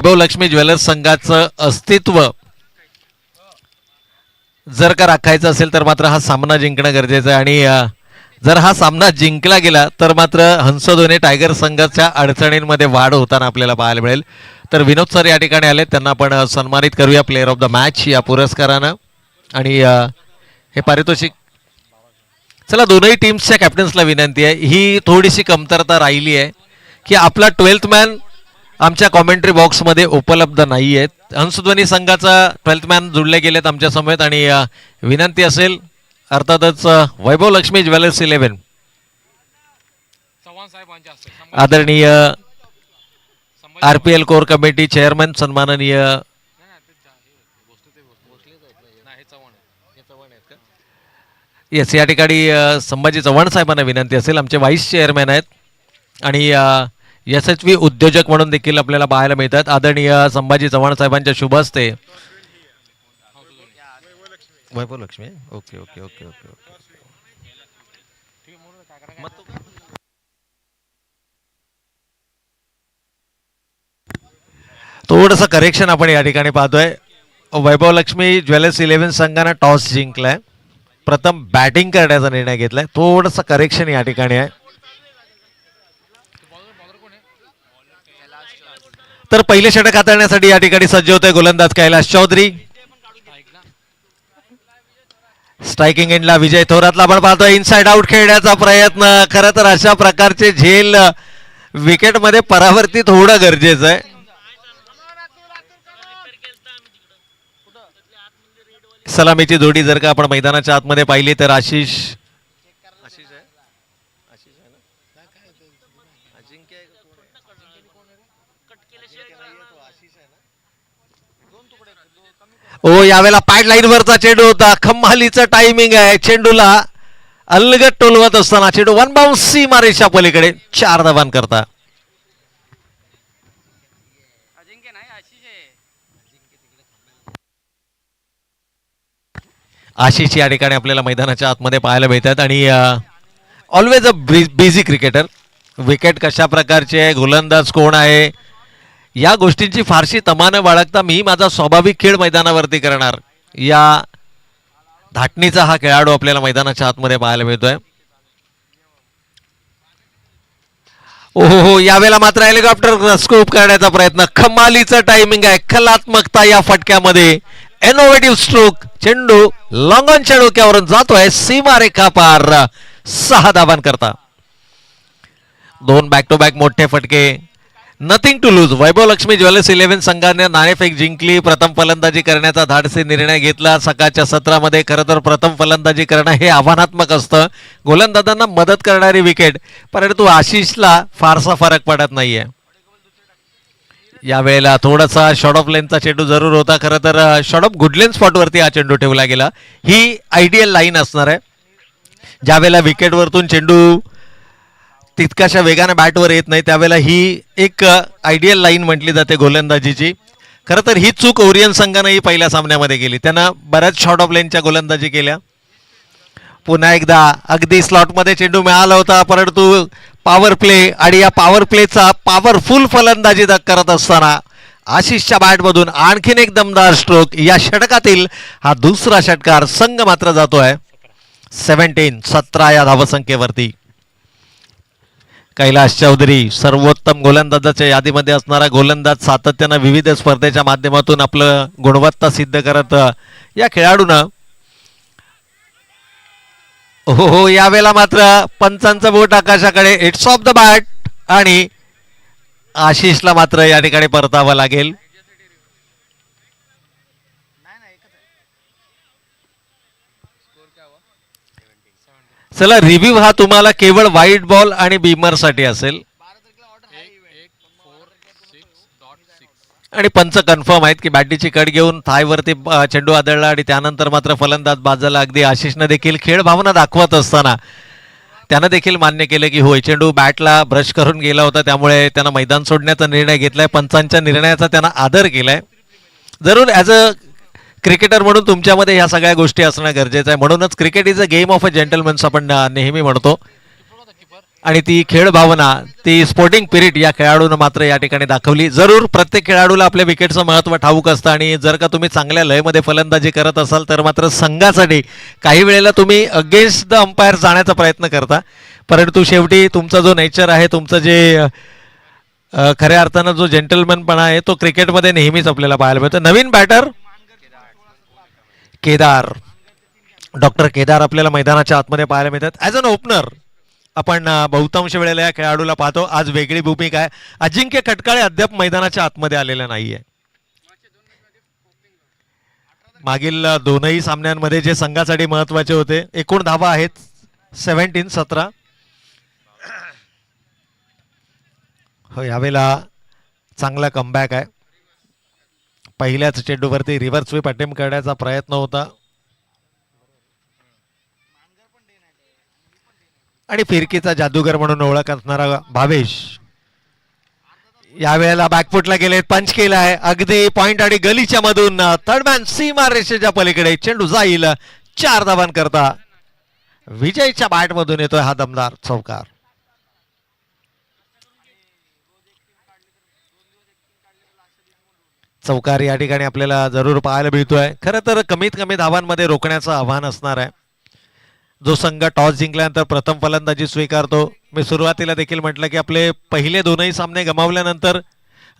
वैभव Laxmi jewellers संघाचं अस्तित्व जर का राखायचं असेल तर मात्र हा सामना जिंकणं गरजेचं आहे आणि जर हा सामना जिंकला गेला तर मात्र हंसधोने टायगर संघाच्या अडचणींमध्ये वाढ होताना आपल्याला पाहायला मिळेल. तर विनोद सर या ठिकाणी आले, त्यांना आपण सन्मानित करूया प्लेअर ऑफ द मॅच या पुरस्कारानं. आणि हे पारितोषिक चला दोनही टीम्सच्या कॅप्टन्सला विनंती आहे, ही थोडीशी कमतरता राहिली आहे की आपला 12th मॅन आमच्या कॉमेंट्री बॉक्समध्ये उपलब्ध नाही आहेत. हंसध्वनी संघाचा 12th मॅन जुळले गेलेत आमच्या समेत आणि विनंती असेल अर्थातच वैभव लक्ष्मी ज्वेलर्स 11 आदरणीय RPL कोर कमिटी चेअरमन सन्माननीय येस या ठिकाणी संभाजी चव्हाण साहेबांना विनंती असेल, आमचे व्हाईस चेअरमॅन आहेत आणि यशस्वी उद्योजक म्हणून देखील आपल्याला पाहायला मिळतात. आदरणीय संभाजी चव्हाण साहेबांच्या शुभ हस्ते Vaibhav Lakshmi. Okay okay okay okay okay थोडंसं करेक्शन आपण या ठिकाणी पाहतोय. वैभव लक्ष्मी ज्वेलर्स 11 संघानं टॉस जिंकलाय, प्रथम बॅटिंग करण्याचा निर्णय घेतलाय. थोडंसं करेक्शन या ठिकाणी आहे. तर पहिले षटक हाताळण्यासाठी या ठिकाणी सज्ज होते गोलंदाज कैलाश चौधरी. स्ट्रायकिंग एंडला विजय थोरातला आपण पाहतोय. इनसाइड आउट खेळण्याचा प्रयत्न. खरं तर अशा प्रकारचे झेल विकेटमध्ये परावर्तित होणं गरजेचं आहे. सलामीची जोडी जर का आपण मैदानाच्या आतमध्ये पाहिली तर आशिष ओ यावेळेला पाईड लाईन वरचा चेंडू होता. खम्मालीचं टायमिंग आहे. चेंडूला अलगट टोलवत असताना चेंडू वन बाउन्स सीमारेषा पलीकडे 4 धावां करता. आशिष या ठिकाणी आपल्याला मैदानाच्या आतमध्ये पाहायला मिळतात आणि always a busy cricketer. Wicket कशा प्रकारचे आहे, गोलंदाज कोण आहे, या गोष्टींची फारशी तमा न बाळगता मी माझा स्वाभाविक खेळ मैदानावरती करणार या धाटणीचा हा खेळाडू आपल्याला मैदानाच्या आतमध्ये पाहायला मिळतोय. ओहो यावेळेला मात्र हेलिकॉप्टर स्कूप करण्याचा प्रयत्न. खमालीचं टायमिंग आहे. कलात्मकता या फटक्यामध्ये. Innovative stroke. चेंडू लॉंग ऑनच्या डोक्यावरून जातोय सीमारेखा पार. 6 धावां करता. 2 बॅक टू बॅक मोठे फटके. Nothing to lose. Vaibhav Laxmi jewellers 11 संघाने नाणेफेक जिंकली. प्रथम फलंदाजी करण्याचा धाडसी निर्णय घेतला. सकाळच्या सत्रामध्ये खरं तर प्रथम फलंदाजी करणं हे आव्हानात्मक असतं. गोलंदाजांना मदत करणारी विकेट, परंतु आशिषला फारसा फरक पडत नाहीये. यावेळेला थोडासा शॉर्ट ऑफ लेनचा चेंडू जरूर होता. खरं तर शॉर्ट ऑफ गुडलेन स्पॉटवरती हा चेंडू ठेवला गेला. ही आयडियल लाईन असणार आहे. ज्यावेळेला विकेटवरतून चेंडू तितकाशा वेगाने बॅटवर येत नाही त्यावेळेला ही एक आयडियल लाईन म्हटली जाते गोलंदाजीची. खरं तर ही चूक ओरियन संघानेही पहिल्या सामन्यामध्ये केली. त्यांना बऱ्याच शॉर्ट ऑफ लेनच्या गोलंदाजी केल्या. पुन्हा एकदा अगदी स्लॉटमध्ये चेंडू मिळाला होता, परंतु पॉवर प्ले आणि या पॉवर प्लेचा पॉवरफुल फलंदाजी करत असताना आशिषच्या बॅटमधून आणखीन एक दमदार स्ट्रोक. या षटकातील हा दुसरा षटकार. संघ मात्र जातोय 17 या धावसंख्येवरती. कैलाश चौधरी सर्वोत्तम गोलंदाजाच्या यादीमध्ये असणारा गोलंदाज, सातत्यानं विविध स्पर्धेच्या माध्यमातून आपलं गुणवत्ता सिद्ध करत या खेळाडूनं हो यावेळेला मात्र पंचांचं बोट आकाशाकडे. इट्स ऑफ द बॅट आणि आशिषला मात्र या ठिकाणी परतावं लागेल. चला रिव्ह्यू हा तुम्हाला केवळ व्हाईट बॉल आणि बीमर साठी असेल आणि पंच कन्फर्म आहेत की बॅटीची कट घेऊन थायवरती चेंडू आदळला आणि त्यानंतर मात्र फलंदाज बाजूला. अगदी आशिषनं देखील खेळ भावना दाखवत असताना त्यानं देखील मान्य केलं की होय चेंडू बॅटला ब्रश करून गेला होता, त्यामुळे त्यानं मैदान सोडण्याचा निर्णय घेतलाय. पंचांच्या निर्णयाचा त्यानं आदर केलाय. जरूर ॲज अ क्रिकेटर म्हणून तुमच्यामध्ये ह्या सगळ्या गोष्टी असणं गरजेचं आहे. म्हणूनच cricket is a game of a gentlemen's आपण नेहमी म्हणतो. आणि ती खेळ भावना, ती स्पोर्टिंग पिरिट या खेळाडूनं मात्र या ठिकाणी दाखवली. जरूर प्रत्येक खेळाडूला आपल्या विकेटचं महत्त्व ठाऊक असतं आणि जर का तुम्ही चांगल्या लयमध्ये फलंदाजी करत असाल तर मात्र संघासाठी काही वेळेला तुम्ही अगेन्स्ट द अंपायर जाण्याचा प्रयत्न करता, परंतु शेवटी तुमचा जो नेचर आहे, तुमचं जे खऱ्या अर्थानं जो जेंटलमॅनपणा आहे तो क्रिकेटमध्ये नेहमीच आपल्याला पाहायला मिळतो. नवीन बॅटर केदार, डॉक्टर केदार आपल्याला मैदानाच्या आतमध्ये पाहायला मिळतात. ॲज अन ओपनर आपण बहुतांश वेळेला या खेळाडूला पाहतो. आज वेगळी भूमिका आहे. अजिंक्य खटकाळे अद्याप मैदानाच्या आतमध्ये आलेला नाहीये. मागील दोनही सामन्यांमध्ये जे संघासाठी महत्वाचे होते, एकूण धावा आहेत 17. हो, यावेळेला चांगला कमबॅक आहे. पहिल्याच चेंडूवरती रिव्हर्स स्वीप अटेम्प्ट करण्याचा प्रयत्न होता आणि फिरकीचा जादूगर म्हणून ओळख असणारा भावेश यावेळेला बॅकफुटला गेले, पंच केला आहे अगदी पॉइंट आणि गलीच्या मधून. थर्डमॅन सीमा रेषेच्या पलीकडे चेंडू जाईल. 4 धावां करता विजयच्या बॅट मधून येतोय हा दमदार चौकार. चौकार या ठिकाणी आपल्याला जरूर पाहायला मिळतोय. खरं तर कमीत कमी धावांमध्ये रोखण्याचं आव्हान असणार आहे. जो संघ टॉस जिंकल्यानंतर प्रथम फलंदाजी स्वीकारतो. मी सुरुवातीला देखील म्हटलं की आपले पहिले दोनही सामने गमावल्यानंतर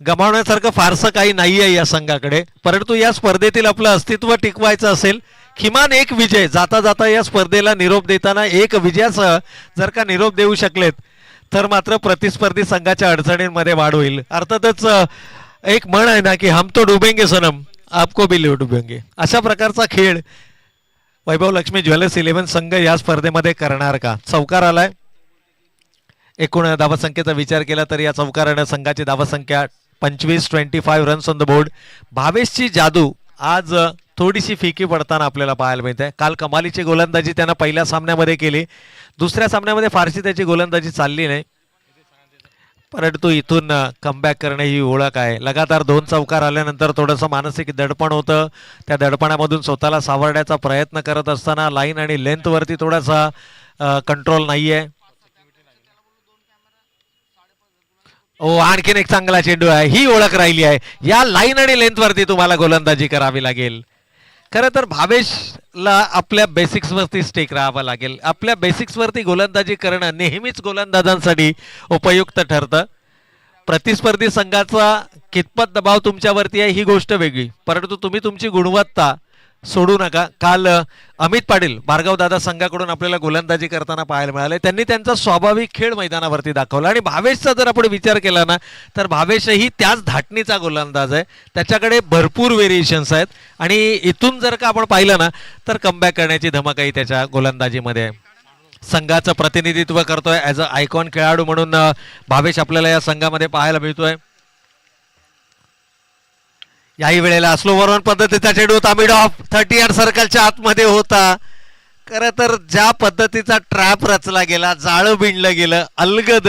गमावण्यासारखं फारसं काही नाही आहे या संघाकडे, परंतु या स्पर्धेतील आपलं अस्तित्व टिकवायचं असेल किमान एक विजय, जाता जाता या स्पर्धेला निरोप देताना एक विजयासह जर का निरोप देऊ शकलेत तर मात्र प्रतिस्पर्धी संघाच्या अडचणींमध्ये वाढ होईल. अर्थातच एक म्हण आहे ना की हम तो डुबेंगे सनम आपको भी डुबेंगे, अशा प्रकारचा खेळ वैभव लक्ष्मी ज्वेलर्स 11 संघ या स्पर्धेमध्ये करणार का. चौकार आलाय. एकूण धावसंख्येचा विचार केला तर या चौकारानं संघाची धावसंख्या 25 रन्स ऑन द बोर्ड. भावेशची जादू आज थोडीशी फिकी पडताना आपल्याला पाहायला मिळते. काल कमालीची गोलंदाजी त्यानं पहिल्या सामन्यामध्ये केली, दुसऱ्या सामन्यामध्ये फारशी त्याची गोलंदाजी चालली नाही, परंतु इथून कमबॅक करणे ही ओळख आहे. लगातार 2 चौकार आल्यानंतर थोडंसं मानसिक दडपण होतं. त्या दडपणामधून स्वतःला सावरण्याचा प्रयत्न करत असताना लाईन आणि लेंथवरती थोडासा कंट्रोल नाही आहे. आणखीन एक चांगला चेंडू आहे. ही ओळख राहिली आहे. या लाईन आणि लेंथवरती तुम्हाला गोलंदाजी करावी लागेल. खरं तर भावेशला आपल्या बेसिक्सवरती स्टेक राहावं लागेल. आपल्या बेसिक्सवरती गोलंदाजी करणं नेहमीच गोलंदाजांसाठी उपयुक्त ठरतं. प्रतिस्पर्धी संघाचा कितपत दबाव तुमच्यावरती आहे ही गोष्ट वेगळी, परंतु तुम्ही तुमची गुणवत्ता सोडू नका. काल अमित पाटील भार्गव दादा संघाकडून आपल्याला गोलंदाजी करताना पाहायला मिळाले. त्यांनी त्यांचा स्वाभाविक खेळ मैदानावरती दाखवला आणि भावेशचा जर आपण विचार केला ना तर भावेशही त्याच धाटणीचा गोलंदाज आहे. त्याच्याकडे भरपूर व्हेरिएशन्स आहेत आणि इथून जर का आपण पाहिलं ना तर कमबॅक करण्याची धमकही त्याच्या गोलंदाजीमध्ये आहे. संघाचं प्रतिनिधित्व करतोय ॲज अ आयकॉन खेळाडू म्हणून भावेश आपल्याला या संघामध्ये पाहायला मिळतोय. याही वेळेला स्लो ओव्हर पद्धतीचा चेंडू होता, मिड ऑफ 30 यार्ड सर्कलच्या आतमध्ये होता. खरं तर ज्या पद्धतीचा ट्रॅप रचला गेला, जाळं बिंडलं गेलं, अलगद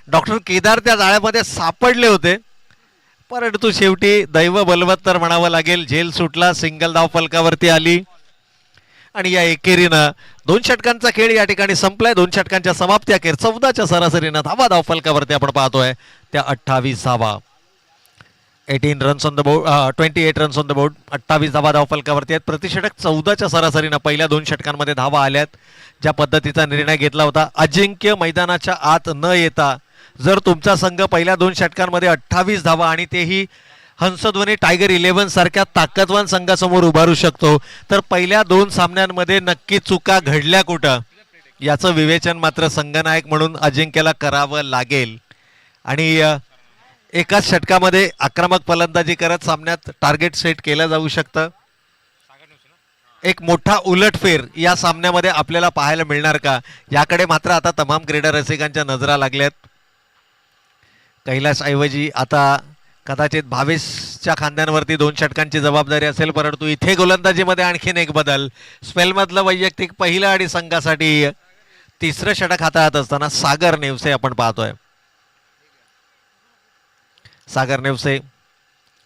डॉक्टर केदार त्या जाळ्यामध्ये सापडले होते, परंतु शेवटी दैव बलवत्तर म्हणावं लागेल. झेल सुटला, सिंगल धाव फलकावरती आली आणि या एकेरीनं 2 षटकांचा खेळ या ठिकाणी संपलाय. 2 षटकांच्या समाप्ती अखेर 14च्या सरासरीनं धावा धाव फलकावरती आपण पाहतोय त्या 28 धावा. 18 runs on the board, 28 runs on the board. 28 धावा धाव फलकावरती आहेत. प्रतिषटक 14च्या सरासरीनं पहिल्या 2 षटकांमध्ये धावा आल्यात. ज्या पद्धतीचा निर्णय घेतला होता, अजिंक्य मैदानाच्या आत न येता जर तुमचा संघ पहिल्या 2 षटकांमध्ये 28 धावा आणि तेही हंसध्वनी टायगर 11 सारख्या ताकदवान संघासमोर उभारू शकतो, तर पहिल्या 2 सामन्यांमध्ये नक्की चुका घडल्या कुठं याचं विवेचन मात्र संघनायक म्हणून अजिंक्यला करावं लागेल. आणि एकाच षटकामध्ये आक्रमक फलंदाजी करत सामन्यात टार्गेट सेट केलं जाऊ शकतं. एक मोठा उलटफेर या सामन्यामध्ये आपल्याला पाहायला मिळणार का याकडे मात्र आता तमाम क्रीडा रसिकांच्या नजरा लागल्यात. कैलास ऐवजी आता कदाचित भावेशच्या खांद्यांवरती 2 षटकांची जबाबदारी असेल, परंतु इथे गोलंदाजीमध्ये आणखीन एक बदल. स्पेलमधलं वैयक्तिक पहिलं आणि संघासाठी 3रं षटक हाताळत असताना सागर नेवसे आपण पाहतोय. सागर नेवसे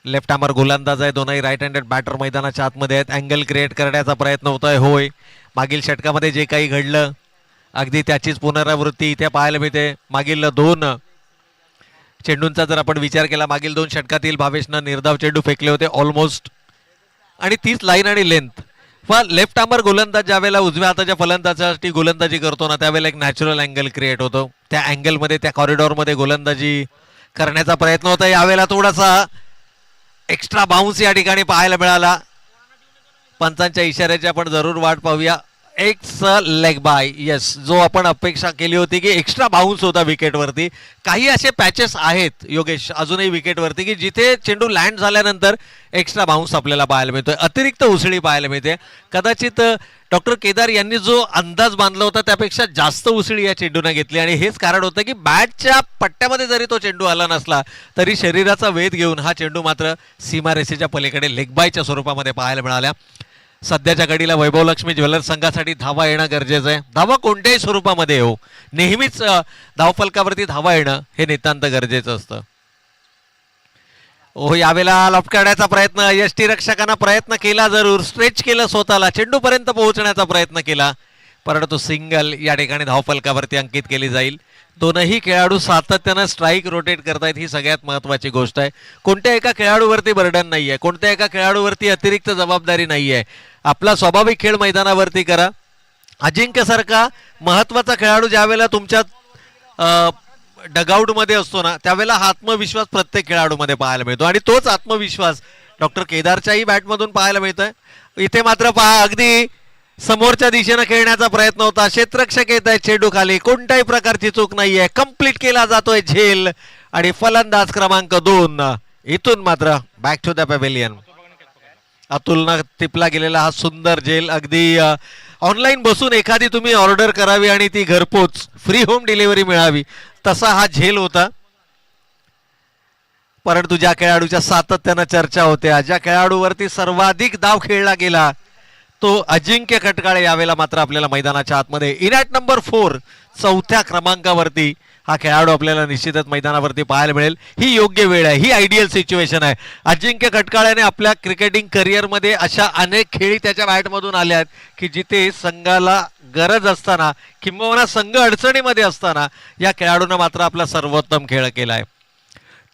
लेफ्ट आर्मर गोलंदाज आहे. दोनही राईट हँडेड बॅटर मैदानाच्या आतमध्ये आहेत. अँगल क्रिएट करण्याचा प्रयत्न होतोय. होय, मागील षटकामध्ये जे काही घडलं अगदी त्याचीच पुनरावृत्ती इथे पाहायला मिळते. मागील दोन चेंडूंचा जर आपण विचार केला, मागील दोन षटकातील भावेशनं निर्धाव चेंडू फेकले होते ऑलमोस्ट, आणि तीच लाईन आणि लेंथ. पण लेफ्ट आर्मर गोलंदाज ज्यावेळेला उजव्या हाताच्या फलंदाजासाठी गोलंदाजी करतो ना, त्यावेळेला एक नॅचरल अँगल क्रिएट होतो. त्या अँगलमध्ये, त्या कॉरिडॉरमध्ये गोलंदाजी करण्याचा प्रयत्न होता. यावेळेला थोडासा एक्स्ट्रा बाउन्स या ठिकाणी पाहायला मिळाला. पंचांच्या इशाऱ्याची आपण जरूर वाट पाहूया. एक्स लेग बाय, येस, जो आपण अपेक्षा केली होती की एक्स्ट्रा बाउन्स होता विकेटवरती. काही असे पॅचेस आहेत योगेश अजूनही विकेटवरती की जिथे चेंडू लँड झाल्यानंतर एक्स्ट्रा बाउन्स आपल्याला पाहायला मिळतोय, अतिरिक्त उसळी पाहायला मिळते. कदाचित डॉक्टर केदार यांनी जो अंदाज बांधला होता त्यापेक्षा जास्त उसळी या चेंडूने घेतली, आणि हेच कारण होतं की बॅटच्या पट्ट्यामध्ये जरी तो चेंडू आला नसला तरी शरीराचा वेध घेऊन हा चेंडू मात्र सीमारेषेच्या पलीकडे लेग बायच्या स्वरूपामध्ये पाहायला मिळाल्या. सध्याच्या घडीला वैभवलक्ष्मी ज्वेलर्स संघासाठी धावा येणं गरजेचं आहे. धावा कोणत्याही स्वरूपामध्ये येऊ, नेहमीच धावफलकावरती धावा येणं हे नितांत गरजेचं असतं. ओ, यावेळेला लपकाडण्याचा प्रयत्न, यष्टीरक्षकांना प्रयत्न केला, जरूर स्ट्रेच केलं स्वतःला, चेंडूपर्यंत पोहोचण्याचा प्रयत्न केला, परंतु सिंगल या ठिकाणी धावफलकावरती अंकित केली जाईल. दोनही खेळाडू सातत्यानं स्ट्राईक रोटेट करतायत, ही सगळ्यात महत्त्वाची गोष्ट आहे. कोणत्या एका खेळाडूवरती बर्डन नाही आहे, कोणत्या एका खेळाडूवरती अतिरिक्त जबाबदारी नाही आहे. आपला स्वाभाविक खेळ मैदानावरती करा. अजिंक्यसारखा महत्त्वाचा खेळाडू ज्यावेळेला तुमच्या डगआउटमध्ये असतो ना, त्यावेळेला हा आत्मविश्वास प्रत्येक खेळाडूमध्ये पाहायला मिळतो, आणि तोच आत्मविश्वास डॉक्टर केदारच्याही बॅटमधून पाहायला मिळतोय. इथे मात्र पहा, अगदी समोरच्या दिशेनं खेळण्याचा प्रयत्न होता. क्षेत्ररक्षक येत आहे चेंडू खाली, कोणत्याही प्रकारची चूक नाहीये, कंप्लीट केला जातोय झेल, आणि फलंदाज क्रमांक 2 इथून मात्र बॅक टू द पॅव्हेलियन. अतुलनं टिपला गेलेला हा सुंदर झेल, अगदी ऑनलाईन बसून एखादी तुम्ही ऑर्डर करावी आणि ती घरपोच फ्री होम डिलिव्हरी मिळावी तसा हा झेल होता. परंतु ज्या खेळाडूच्या सातत्यानं चर्चा होत्या, ज्या खेळाडूवरती सर्वाधिक धाव खेळला गेला, तो अजिंक्य खटकाळे यावेळेला मात्र आपल्याला मैदानाच्या आतमध्ये इन ॲट नंबर 4 चौथ्या क्रमांकावरती हा खेळाडू आपल्याला निश्चितच मैदानावरती पाहायला मिळेल. ही योग्य वेळ आहे, ही आयडियल सिच्युएशन आहे. अजिंक्य खटकाळ्याने आपल्या क्रिकेटिंग करिअरमध्ये अशा अनेक खेळी त्याच्या बॅटमधून आल्या आहेत की जिथे संघाला गरज असताना किंबहुना संघ अडचणीमध्ये असताना या खेळाडूनं मात्र आपला सर्वोत्तम खेळ केला आहे.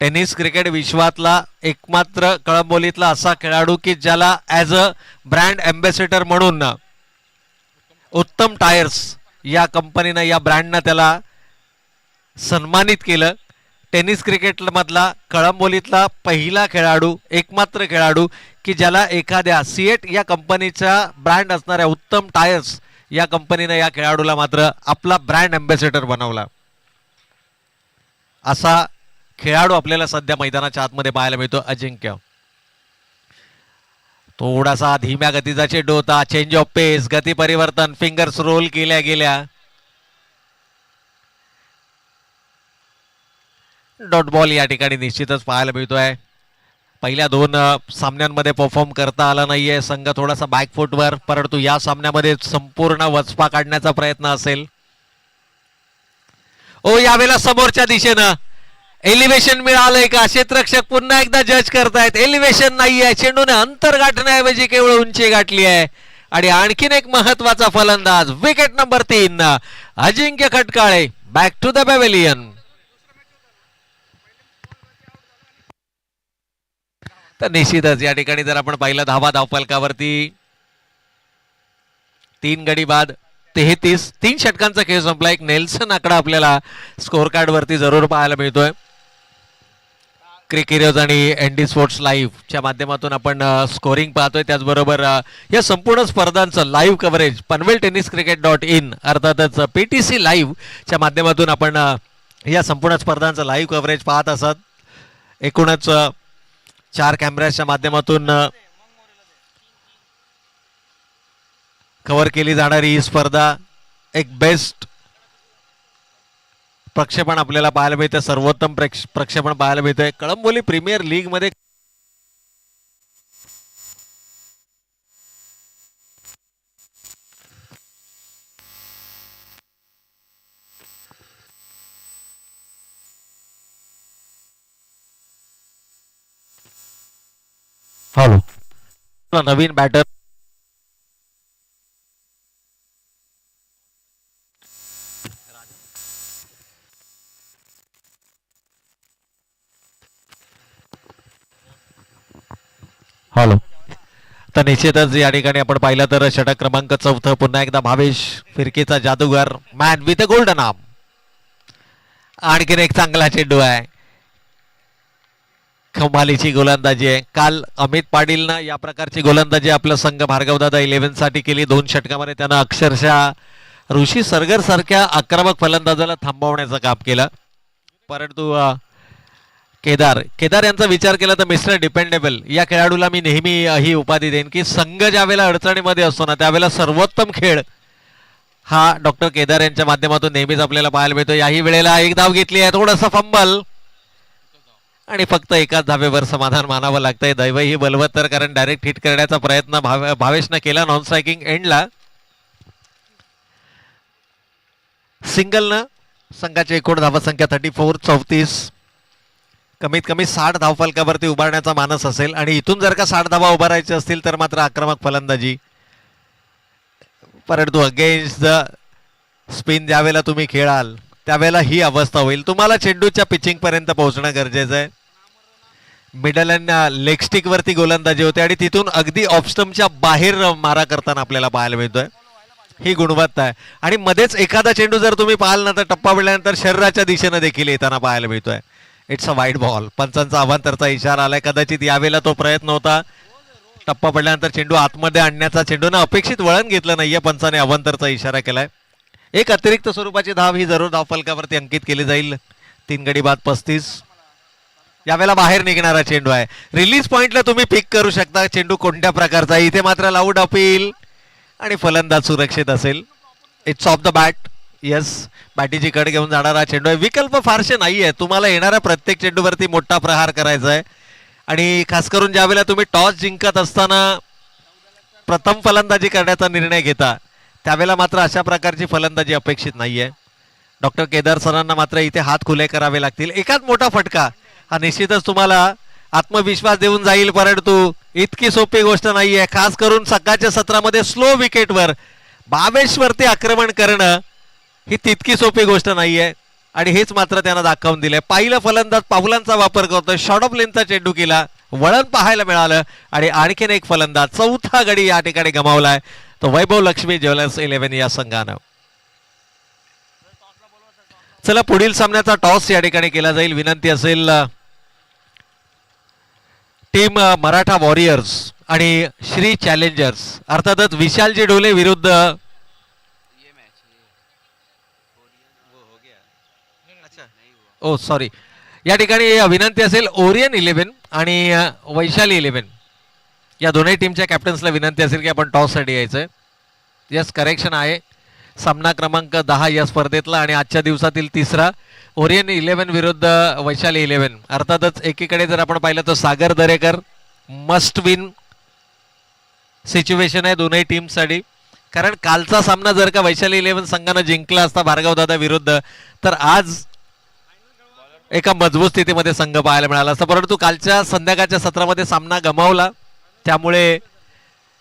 टेनिस क्रिकेट विश्वातला एकमात्र कळंबोलीतला असा खेळाडू की ज्याला ॲज अ ब्रँड अँबॅसेडर म्हणून उत्तम टायर्स या कंपनीनं, या ब्रँडनं त्याला सन्मानित केलं. टेनिस क्रिकेट मधला कळंबोलीतला पहिला खेळाडू, एकमात्र खेळाडू की ज्याला एखाद्या सिएट या कंपनीचा ब्रँड असणाऱ्या उत्तम टायर्स या कंपनीनं या खेळाडूला मात्र आपला ब्रँड अँबॅसेडर बनवला. असा खेळाडू आपल्याला सध्या मैदानाच्या आतमध्ये पाहायला मिळतो अजिंक्य. थोडासा धीम्या गतीचा चेंडू होता, चेंज ऑफ पेस, गती परिवर्तन, फिंगर्स रोल केल्या गेल्या, डॉट बॉल या ठिकाणी निश्चितच पाहायला मिळतोय. पहिल्या 2 सामन्यांमध्ये परफॉर्म करता आला नाहीये संघ, थोडासा बॅकफुटवर, परंतु या सामन्यामध्ये संपूर्ण वचपा काढण्याचा प्रयत्न असेल. ओ, यावेळेला समोरच्या दिशेनं एलिव्हेशन मिळालंय का? क्षेत्ररक्षक पुन्हा एकदा जज करतायत. एलिव्हेशन नाहीये, चेंडूने अंतर गाठण्याऐवजी केवळ उंची गाठली आहे, आणि आणखीन एक महत्वाचा फलंदाज, wicket number 3 Ajinkya Khatkale, back to the pavilion. तर निश्चितच या ठिकाणी जर आपण पाहिलं धावा धावफलकावरती 3 गडी बाद 33, 3 षटकांचा खेळ संपला. एक नेल्सन आकडा आपल्याला स्कोर कार्ड वरती जरूर पाहायला मिळतोय. क्रिकेट आणि एनडी स्पोर्ट्स लाईव्हच्या माध्यमातून आपण स्कोरिंग पाहतोय. त्याचबरोबर या संपूर्ण स्पर्धांचं लाईव्ह कव्हरेज panveltenniscricket.in अर्थातच PTC लाईव्हच्या माध्यमातून आपण या संपूर्ण स्पर्धांचं लाईव्ह कव्हरेज पाहत असत. एकूणच 4 कॅमेऱ्याच्या माध्यमातून कव्हर केली जाणारी ही स्पर्धा एक बेस्ट प्रक्षेपण आपल्याला पाहायला मिळतं, सर्वोत्तम प्रक्षेपण पाहायला मिळतंय. कळंबोली प्रीमियर लीग मध्ये नवीन बॅटर हॅलो. तर निश्चितच या ठिकाणी आपण पाहिलं तर षटक क्रमांक 4 पुन्हा एकदा भावेश फिरकीचा जादूगार man with a golden arm. आणखीन एक चांगला चेंडू आहे. कमालीची गोलंदाजी आहे. काल अमित पाटीलनं या प्रकारची गोलंदाजी आपला संघ भार्गवदादा 11 साठी केली. 2 षटकामध्ये त्यानं अक्षरशः ऋषी सरगर सारख्या आक्रमक फलंदाजाला थांबवण्याचं काम केलं. परंतु केदार यांचा विचार केला तर मिस्टर डिपेंडेबल या खेळाडूला मी नेहमी ही उपाधी देईन की संघ ज्या वेळेला अडचणीमध्ये असतो ना त्यावेळेला सर्वोत्तम खेळ हा डॉक्टर केदार यांच्या माध्यमातून नेहमीच आपल्याला पाहायला मिळतो. याही वेळेला एक धाव घेतली आहे. थोडंसं फंबल आणि फक्त एकाच धावेवर समाधान मानावं लागतंय. दैव ही बलवत्तर कारण डायरेक्ट हिट करण्याचा प्रयत्न भावेशनं केला नॉन स्ट्रायकिंग एंडला. सिंगलनं संघाची एकूण धावसंख्या 34. कमीत कमी 60 धावफलकावरती उभारण्याचा मानस असेल आणि इथून जर का 60 धावा उभारायचे असतील तर मात्र आक्रमक फलंदाजी. परंतु अगेन्स्ट द स्पिन ज्यावेळेला तुम्ही खेळाल त्यावेळेला ही अवस्था होईल. तुम्हाला चेंडूच्या पिचिंग पर्यंत पोहोचणं गरजेचं आहे. मिडल अँड लेग स्टिक वरती गोलंदाजी होते आणि तिथून अगदी ऑफस्टमच्या बाहेर मारा करताना आपल्याला पाहायला मिळतोय. ही गुणवत्ता आहे. आणि मध्येच एखादा चेंडू जर तुम्ही पाहाल ना तर टप्पा पडल्यानंतर शरीराच्या दिशेनं देखील येताना पाहायला मिळतोय. It's a wide ball. पंचांचा अवांतरचा इशारा आलाय. कदाचित यावेळेला तो प्रयत्न होता टप्पा पडल्यानंतर चेंडू आतमध्ये आणण्याचा. चेंडूनं अपेक्षित वळण घेतलं नाहीये. पंचाने अवांतरचा इशारा केलाय. एक अतिरिक्त स्वरूपाची धाव ही जरूर धावफलकावरती अंकित केली जाईल. 3 गडी बाद 35. यावेळेला बाहेर निघणारा चेंडू आहे. रिलीज पॉइंटला तुम्ही पिक करू शकता चेंडू कोणत्या प्रकारचा. इथे मात्र लाऊड अपील आणि फलंदाज सुरक्षित असेल. It's off the bat. Yes, बॅटीची कड घेऊन जाणारा चेंडू आहे. विकल्प फारसे नाहीये. तुम्हाला येणाऱ्या प्रत्येक चेंडूवरती मोठा प्रहार करायचा आहे आणि खास करून ज्यावेळेला तुम्ही टॉस जिंकत असताना प्रथम फलंदाजी करण्याचा निर्णय घेता त्यावेळेला मात्र अशा प्रकारची फलंदाजी अपेक्षित नाहीये. डॉक्टर केदार सरांना मात्र इथे हात खुले करावे लागतील. एकाच मोठा फटका हा निश्चितच तुम्हाला आत्मविश्वास देऊन जाईल. परंतु इतकी सोपी गोष्ट नाहीये. खास करून सकाळच्या सत्रामध्ये स्लो विकेटवर भावेशवरती आक्रमण करणं ही तितकी सोपी गोष्ट नाहीये आणि हेच मात्र त्यांना दाखवून दिलंय. पहिला फलंदाज पावलांचा वापर करतोय. शॉर्ट ऑफ लेनचा चेंडू केला. वळण पाहायला मिळालं आणि आणखीन एक फलंदाज चौथा गडी या ठिकाणी गमावलाय. तो वैभव लक्ष्मी ज्वेलर्स 11 या संघानं. चला पुढील सामन्याचा टॉस या ठिकाणी केला जाईल. विनंती असेल टीम मराठा वॉरियर्स आणि श्री चॅलेंजर्स अर्थातच विशालजी ढोले विरुद्ध ओ सॉरी या ठिकाणी विनंती असेल ओरियन 11 आणि वैशाली 11 या दोन्ही टीमच्या कॅप्टन्सला विनंती असेल की आपण टॉससाठी यायचंय. यस, करेक्शन आहे. सामना क्रमांक 10 या स्पर्धेतला आणि आजच्या दिवसातील तिसरा. ओरियन 11 विरुद्ध वैशाली 11. अर्थातच एकीकडे जर आपण पाहिलं तर सागर दरेकर मस्ट विन सिच्युएशन आहे दोन्ही टीमसाठी. कारण कालचा सामना जर का वैशाली 11 संघानं जिंकला असता भार्गवदादा विरुद्ध तर आज एका मजबूत स्थितीमध्ये संघ पाहायला मिळाला असता. परंतु कालच्या संध्याकाळच्या सत्रामध्ये सामना गमावला. त्यामुळे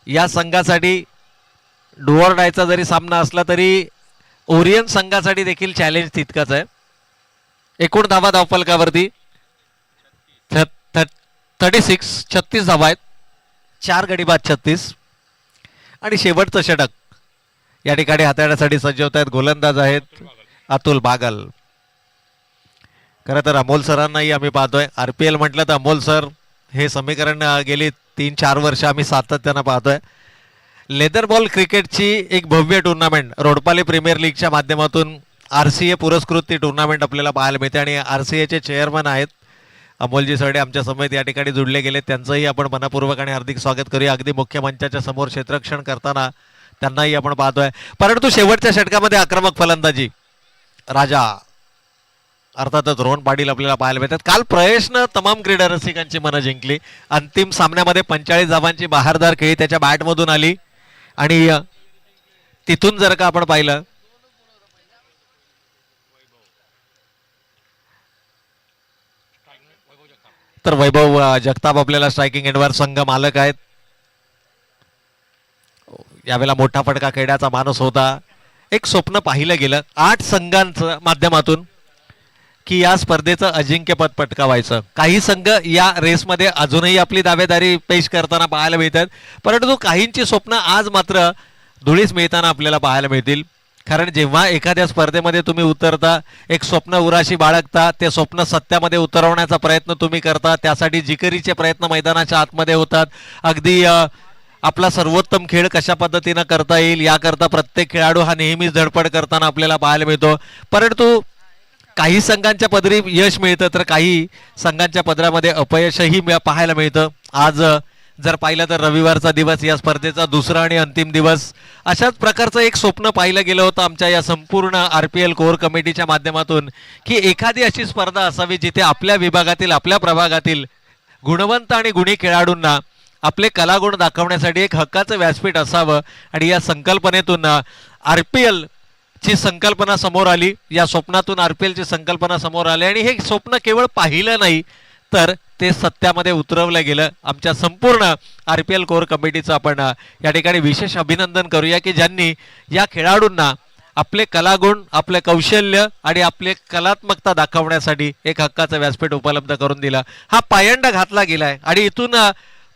या संघासाठी डुअर डायचा जरी सामना असला तरी ओरियन संघासाठी देखील चॅलेंज तितकंच आहे. एकूण धावा धावफलकावरती 36 धावा आहेत. 4 गडी बाद 36 आणि शेवटचं षटक या ठिकाणी हाताळण्यासाठी सज्ज होत आहेत. गोलंदाज आहेत अतुल बागल. खरं तर अमोल सरांनाही आम्ही पाहतोय. RPL म्हटलं तर अमोल सर हे समीकरण गेली 3-4 वर्ष आम्ही सातत्यानं पाहतोय. लेदर बॉल क्रिकेटची एक भव्य टुर्नामेंट रोडपाली प्रीमियर लीगच्या माध्यमातून RCA पुरस्कृत ती टुर्नामेंट आपल्याला पाहायला मिळते आणि RCAचे चेअरमन आहेत अमोलजी सरडे आमच्या समेत या ठिकाणी जुडले गेले. त्यांचंही आपण मनपूर्वक आणि हार्दिक स्वागत करूया. अगदी मुख्य मंचाच्या समोर क्षेत्ररक्षण करताना त्यांनाही आपण पाहतोय. परंतु शेवटच्या षटकामध्ये आक्रमक फलंदाजी राजा अर्थातच रोहन पाटील आपल्याला पाहायला मिळतात. काल प्रयत्न तमाम क्रीडा रसिकांची मनं जिंकली. अंतिम सामन्यामध्ये 45 धावांची बहारदार खेळी त्याच्या बॅटमधून आली आणि तिथून जर का आपण पाहिलं तर वैभव जगताप आपल्याला स्ट्रायकिंग एंडवर संघ मालक आहेत. यावेळेला मोठा फटका खेळण्याचा मानस होता. एक स्वप्न पाहिलं गेलं 8 संघांच्या माध्यमातून की या स्पर्धेचं अजिंक्यपद पटकावायचं. काही संघ या रेसमध्ये अजूनही आपली दावेदारी पेश करताना पाहायला मिळतात, परंतु काहींची स्वप्न आज मात्र धुळीस मिळताना आपल्याला पाहायला मिळतील. कारण जेव्हा एखाद्या स्पर्धेमध्ये तुम्ही उतरता, एक स्वप्न उराशी बाळगता, ते स्वप्न सत्यामध्ये उतरवण्याचा प्रयत्न तुम्ही करता, त्यासाठी जिकरीचे प्रयत्न मैदानाच्या आतमध्ये होतात. अगदी आपला सर्वोत्तम खेळ कशा पद्धतीनं करता येईल याकरता प्रत्येक खेळाडू हा नेहमीच धडपड करताना आपल्याला पाहायला मिळतो. परंतु काही संघांच्या पदरी यश मिळतं तर काही संघांच्या पदरामध्ये अपयशही पाहायला मिळतं. आज जर पाहिलं तर रविवारचा दिवस या स्पर्धेचा दुसरा आणि अंतिम दिवस. अशाच प्रकारचं एक स्वप्न पाहिलं गेलं होतं आमच्या या संपूर्ण RPL कोर कमिटीच्या माध्यमातून की एखादी अशी स्पर्धा असावी जिथे आपल्या विभागातील, आपल्या प्रभागातील गुणवंत आणि गुणी खेळाडूंना आपले कलागुण दाखवण्यासाठी एक हक्काचं व्यासपीठ असावं. आणि या संकल्पनेतून RPL ची संकल्पना समोर आली. या स्वप्नातून RPL ची संकल्पना समोर आली आणि हे स्वप्न केवळ पाहिलं नाही तर ते सत्यामध्ये उतरवलं गेलं. आमच्या संपूर्ण RPL कोर कमिटीचं आपण या ठिकाणी विशेष अभिनंदन करूया की ज्यांनी या खेळाडूंना आपले कलागुण, आपले कौशल्य आणि आपले कलात्मकता दाखवण्यासाठी एक हक्काचं व्यासपीठ उपलब्ध करून दिलं. हा पायंडा घातला गेलाय आणि इथून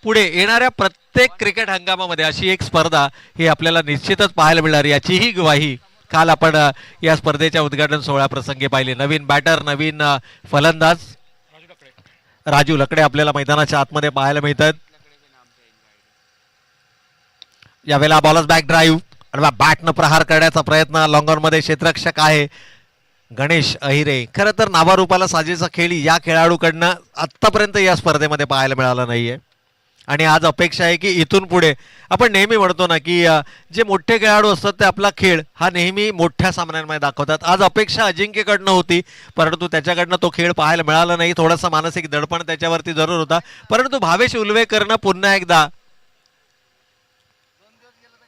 पुढे येणाऱ्या प्रत्येक क्रिकेट हंगामामध्ये अशी एक स्पर्धा ही आपल्याला निश्चितच पाहायला मिळणार याचीही ग्वाही काल आपण या स्पर्धेच्या उद्घाटन सोहळ्या प्रसंगी पाहिली. नवीन बॅटर, नवीन फलंदाज राजू लकडे आपल्याला मैदानाच्या आतमध्ये पाहायला मिळतात. यावेळेला बॉलर्स बॅक ड्राईव्ह आणि बॅटनं प्रहार करण्याचा प्रयत्न. लॉंगॉन मध्ये क्षेत्ररक्षक आहे गणेश अहिरे. खरं तर नावारूपाला साजेसा खेळ या खेळाडूकडनं आतापर्यंत या स्पर्धेमध्ये पाहायला मिळाला नाहीये आणि आज अपेक्षा आहे की इथून पुढे आपण नेहमी म्हणतो ना की जे मोठे खेळाडू असतात ते आपला खेळ हा नेहमी मोठ्या सामन्यांमध्ये दाखवतात. आज अपेक्षा अजिंक्यकडनं होती परंतु त्याच्याकडनं तो खेळ पाहायला मिळाला नाही. थोडासा मानसिक दडपण त्याच्यावरती जरूर होता, परंतु भावेश उल्वेकरनं पुन्हा एकदा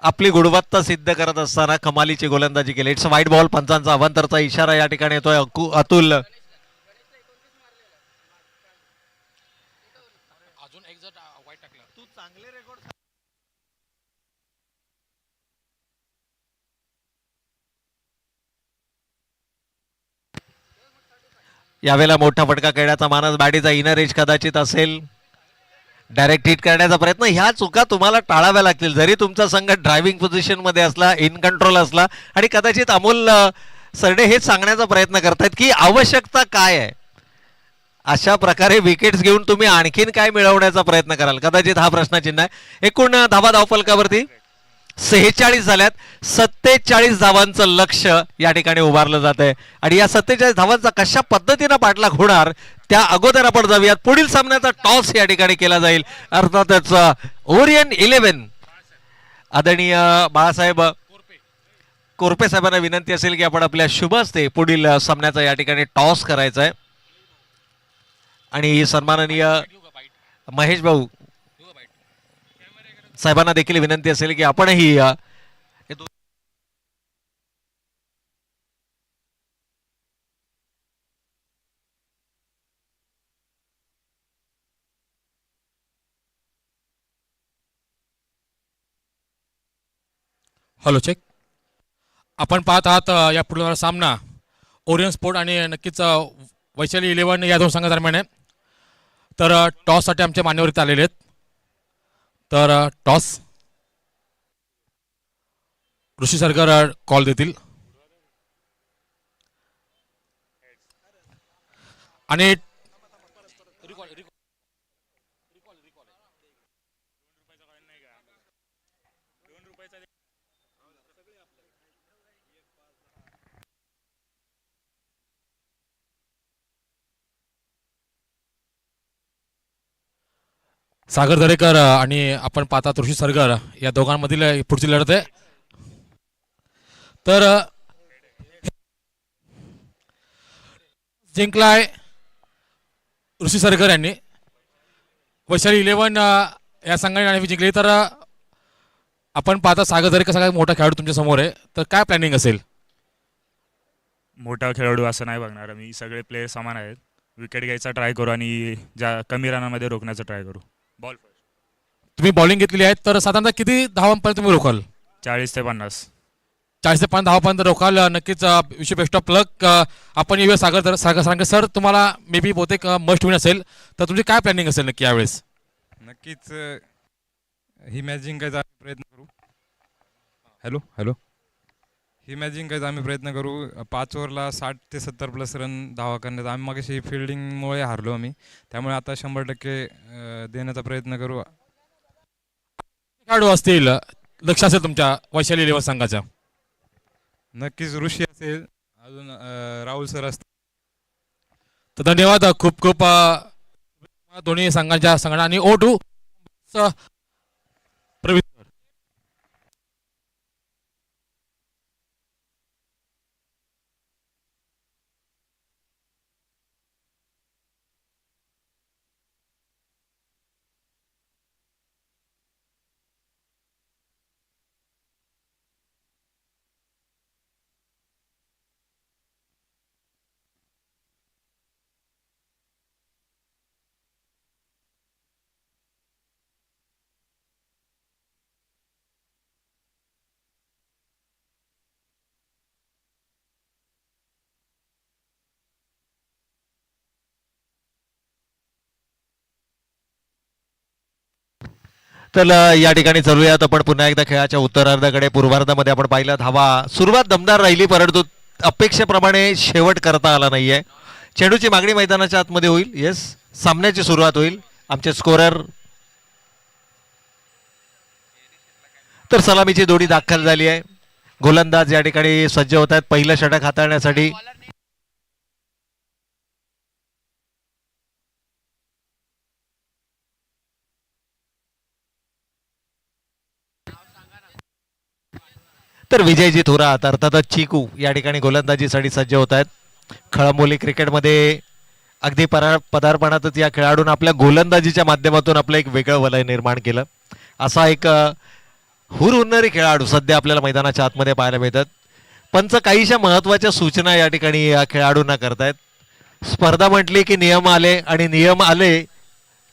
आपली गुणवत्ता सिद्ध करत असताना कमालीची गोलंदाजी केली. इट्स वाईट बॉल. पंचांचा अवांतरचा इशारा या ठिकाणी येतोय. अतुल यावेळेला मोठा फटका खेळण्याचा मानस. बॅटीचा इनर एज कदाचित असेल. डायरेक्ट हिट करण्याचा प्रयत्न. ह्या चुका तुम्हाला टाळाव्या लागतील जरी तुमचा संघ ड्रायव्हिंग पोझिशन मध्ये असला, इन कंट्रोल असला. आणि कदाचित अमोल सरडे हेच सांगण्याचा प्रयत्न करतायत की आवश्यकता काय आहे. अशा प्रकारे विकेट्स घेऊन तुम्ही आणखीन काय मिळवण्याचा प्रयत्न कराल, कदाचित हा प्रश्नचिन्ह आहे. एकूण धावा धावफलकावरती 46 झाल्यात. 47 धावांचं लक्ष या ठिकाणी उभारलं जात आहे आणि या 47 धावांचा कशा पद्धतीनं पाठलाग होणार त्या अगोदर आपण जाऊयात. पुढील सामन्याचा टॉस या ठिकाणी केला जाईल. अर्थातच ओरियन 11 आदरणीय बाळासाहेब कोरपे साहेबांना विनंती असेल की आपण आपल्या शुभ हस्ते पुढील सामन्याचा या ठिकाणी टॉस करायचा आहे आणि सन्माननीय महेश भाऊ साहेबांना देखील विनंती असेल की आपणही हॅलो चेक. आपण पाहत आहात या पुढील सामना ओरियन स्पोर्ट आणि नक्कीच वैशाली 11 या दोन संघादरम्यान आहे. तर टॉससाठी आमचे मान्यवर इथे आलेले आहेत. तर टॉस ऋषी सरकार कॉल देतील आणि सागर दरेकर आणि आपण पाहतात ऋषी सरगर या दोघांमधील पुढची लढत आहे. तर जिंकलाय ऋषी सरगर यांनी. वैशाली 11 या संघाने जिंकली. तर आपण पाहता सागर दरेकर सगळ्यात मोठा खेळाडू तुमच्या समोर आहे. तर काय प्लॅनिंग असेल? मोठा खेळाडू असं नाही बघणार आम्ही. सगळे प्लेयर समान आहेत. विकेट घ्यायचा ट्राय करू आणि ज्या कमी रनामध्ये रोखण्याचा ट्राय करू. बॉल तुम्ही बॉलिंग घेतलेली आहे तर साधारणतः किती धावांपर्यंत तुम्ही रोखाल? 40 ते 50. 40 ते 50 धावापर्यंत रोखाल नक्कीच विश बेस्ट ऑफ लक. आपण यावेळेस सागर सर तुम्हाला मे बी बहुतेक मस्ट विन असेल, तर तुमची काय प्लॅनिंग असेल नक्की यावेळेस? नक्कीच ही मॅच जिंकायचा आम्ही प्रयत्न करू. हॅलो हॅलो ही मॅच जिंकायचा आम्ही प्रयत्न करू. 5 ओव्हरला 60 ते 70 प्लस रन धावा करण्यात आम्ही मागाशी फिल्डिंगमुळे हारलो आम्ही, त्यामुळे आता 100% देण्याचा प्रयत्न करू. खेळाडू असतील लक्ष असेल तुमच्या वैशाली इलेव्हन संघाच्या? नक्कीच ऋषी असेल, अजून राहुल सर असतील. तर धन्यवाद खूप खूप दोन्ही संघांच्या संघांना. आणि O2 प्रवीण सर. तर या ठिकाणी चालूयात आपण पुन्हा एकदा खेळाच्या उत्तरार्धाकडे. पूर्वार्धामध्ये आपण पाहिलं धावा सुरुवात दमदार राहिली, परंतु अपेक्षेप्रमाणे शेवट करता आला नाहीये. चेंडूची मागणी मैदानाच्या आतमध्ये होईल. येस, सामन्याची सुरुवात होईल. आमचे स्कोरर तर सलामीची जोडी दाखल झाली आहे. गोलंदाज या ठिकाणी सज्ज होत आहेत पहिलं षटक हाताळण्यासाठी. तर विजयजी थोरात अर्थातच चिकू या ठिकाणी गोलंदाजीसाठी सज्ज होत आहेत. खळंबोली क्रिकेटमध्ये अगदी पदार्पणातच या खेळाडून आपल्या गोलंदाजीच्या माध्यमातून आपलं एक वेगळं वलय निर्माण केलं. असा एक हुरहुन्नरी खेळाडू सध्या आपल्याला मैदानाच्या आतमध्ये पाहायला मिळतात. पंच काहीशा महत्वाच्या सूचना या ठिकाणी या खेळाडूंना करतायत. स्पर्धा म्हटली की नियम आले, आणि नियम आले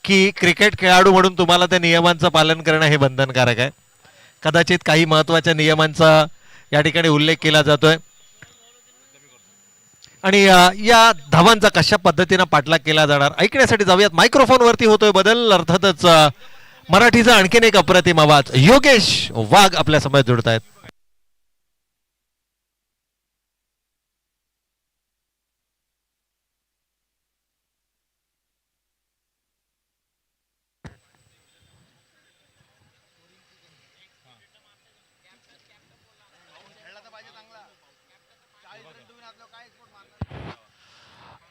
की क्रिकेट खेळाडू म्हणून तुम्हाला त्या नियमांचं पालन करणं हे बंधनकारक आहे. कदाचित काही महत्वाच्या नियमांचा या ठिकाणी उल्लेख केला जातोय, आणि या धावांचा कशा पद्धतीने पाठलाग केला जाणार ऐकण्यासाठी जाऊयात. मायक्रोफोन वरती होतोय बदल. अर्थातच मराठीचा आणखीन एक अप्रतिम आवाज योगेश वाघ आपल्या समोर जोडत आहेत.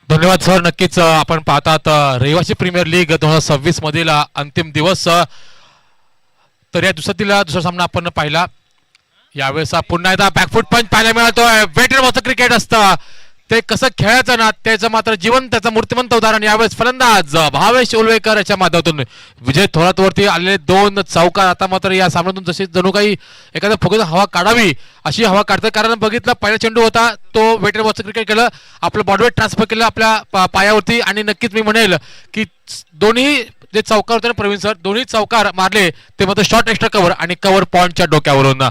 धन्यवाद सर. नक्कीच आपण पाहतात रहिवासी प्रीमियर लीग 2026 मधील अंतिम दिवस. तर या दिवसातील दुसरा सामना आपण पाहिला. यावेळेस पुन्हा एकदा बॅकफुट पंच पाहायला मिळतोय. वेटर वॉच क्रिकेट असतं ते कसं खेळायचं ना, त्याचं मात्र जीवन त्याचं मूर्तिमंत उदाहरण. यावेळेस फलंदाज भावेश उलवेकर याच्या माध्यमातून विजय थोरात वरती आलेले 2 चौकार. आता मात्र या सामन्यातून जशी जणू काही एखाद्या फुगीतून हवा काढावी अशी हवा काढतं. कारण बघितलं पहिला चेंडू होता तो वेटर वॉच क्रिकेट केलं, आपलं बॉडवेट ट्रान्सफर केलं आपल्या पायावरती. आणि नक्कीच मी म्हणेल की दोन्ही जे चौकार होते ना प्रवीण सर, दोन्ही चौकार मारले ते मात्र शॉर्ट एक्स्ट्रा कव्हर आणि कव्हर पॉइंटच्या डोक्यावरून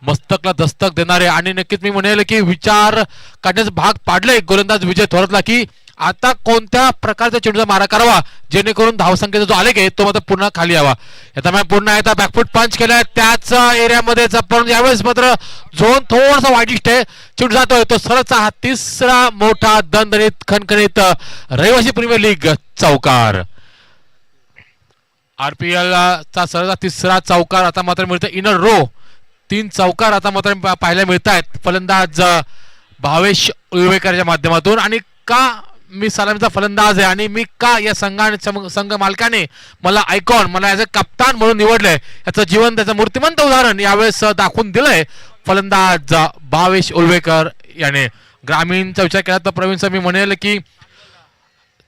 मस्तकला दस्तक देणारे. आणि नक्कीच मी म्हणेल की विचार काढण्याचा भाग पाडले गोलंदाज विजय थोरातला की आता कोणत्या प्रकारचा चेंडूचा मारा करावा जेणेकरून धावसंख्येचा जो आलेख आहे तो मात्र पुन्हा खाली यावा. आता मी पुन्हा एकदा बॅकफुट पंच केलाय त्याच एरियामध्ये, पण यावेळेस मात्र झोन थोडासा वाईटिस्ट आहे. चेंडू जातोय तो सरळचा हा तिसरा मोठा दणदणीत खणखणीत रहिवासी प्रीमियर लीग चौकार. RPL चा सरळचा तिसरा चौकार आता मात्र मिळतं. इनर रो 3 चौकार आता मात्र पाहायला मिळत आहेत फलंदाज भावेश उलवेकरच्या माध्यमातून. आणि का मी सलामीचा फलंदाज आहे आणि मी का या संघ मालकाने मला आयकॉन, मला ॲज अ कप्तान म्हणून निवडलंय, याचं जीवन त्याचं मूर्तिमंत उदाहरण यावेळेस दाखवून दिलंय फलंदाज भावेश उलवेकर याने. ग्रामीणचा विचार केला तर प्रवीण सर मी म्हणेल की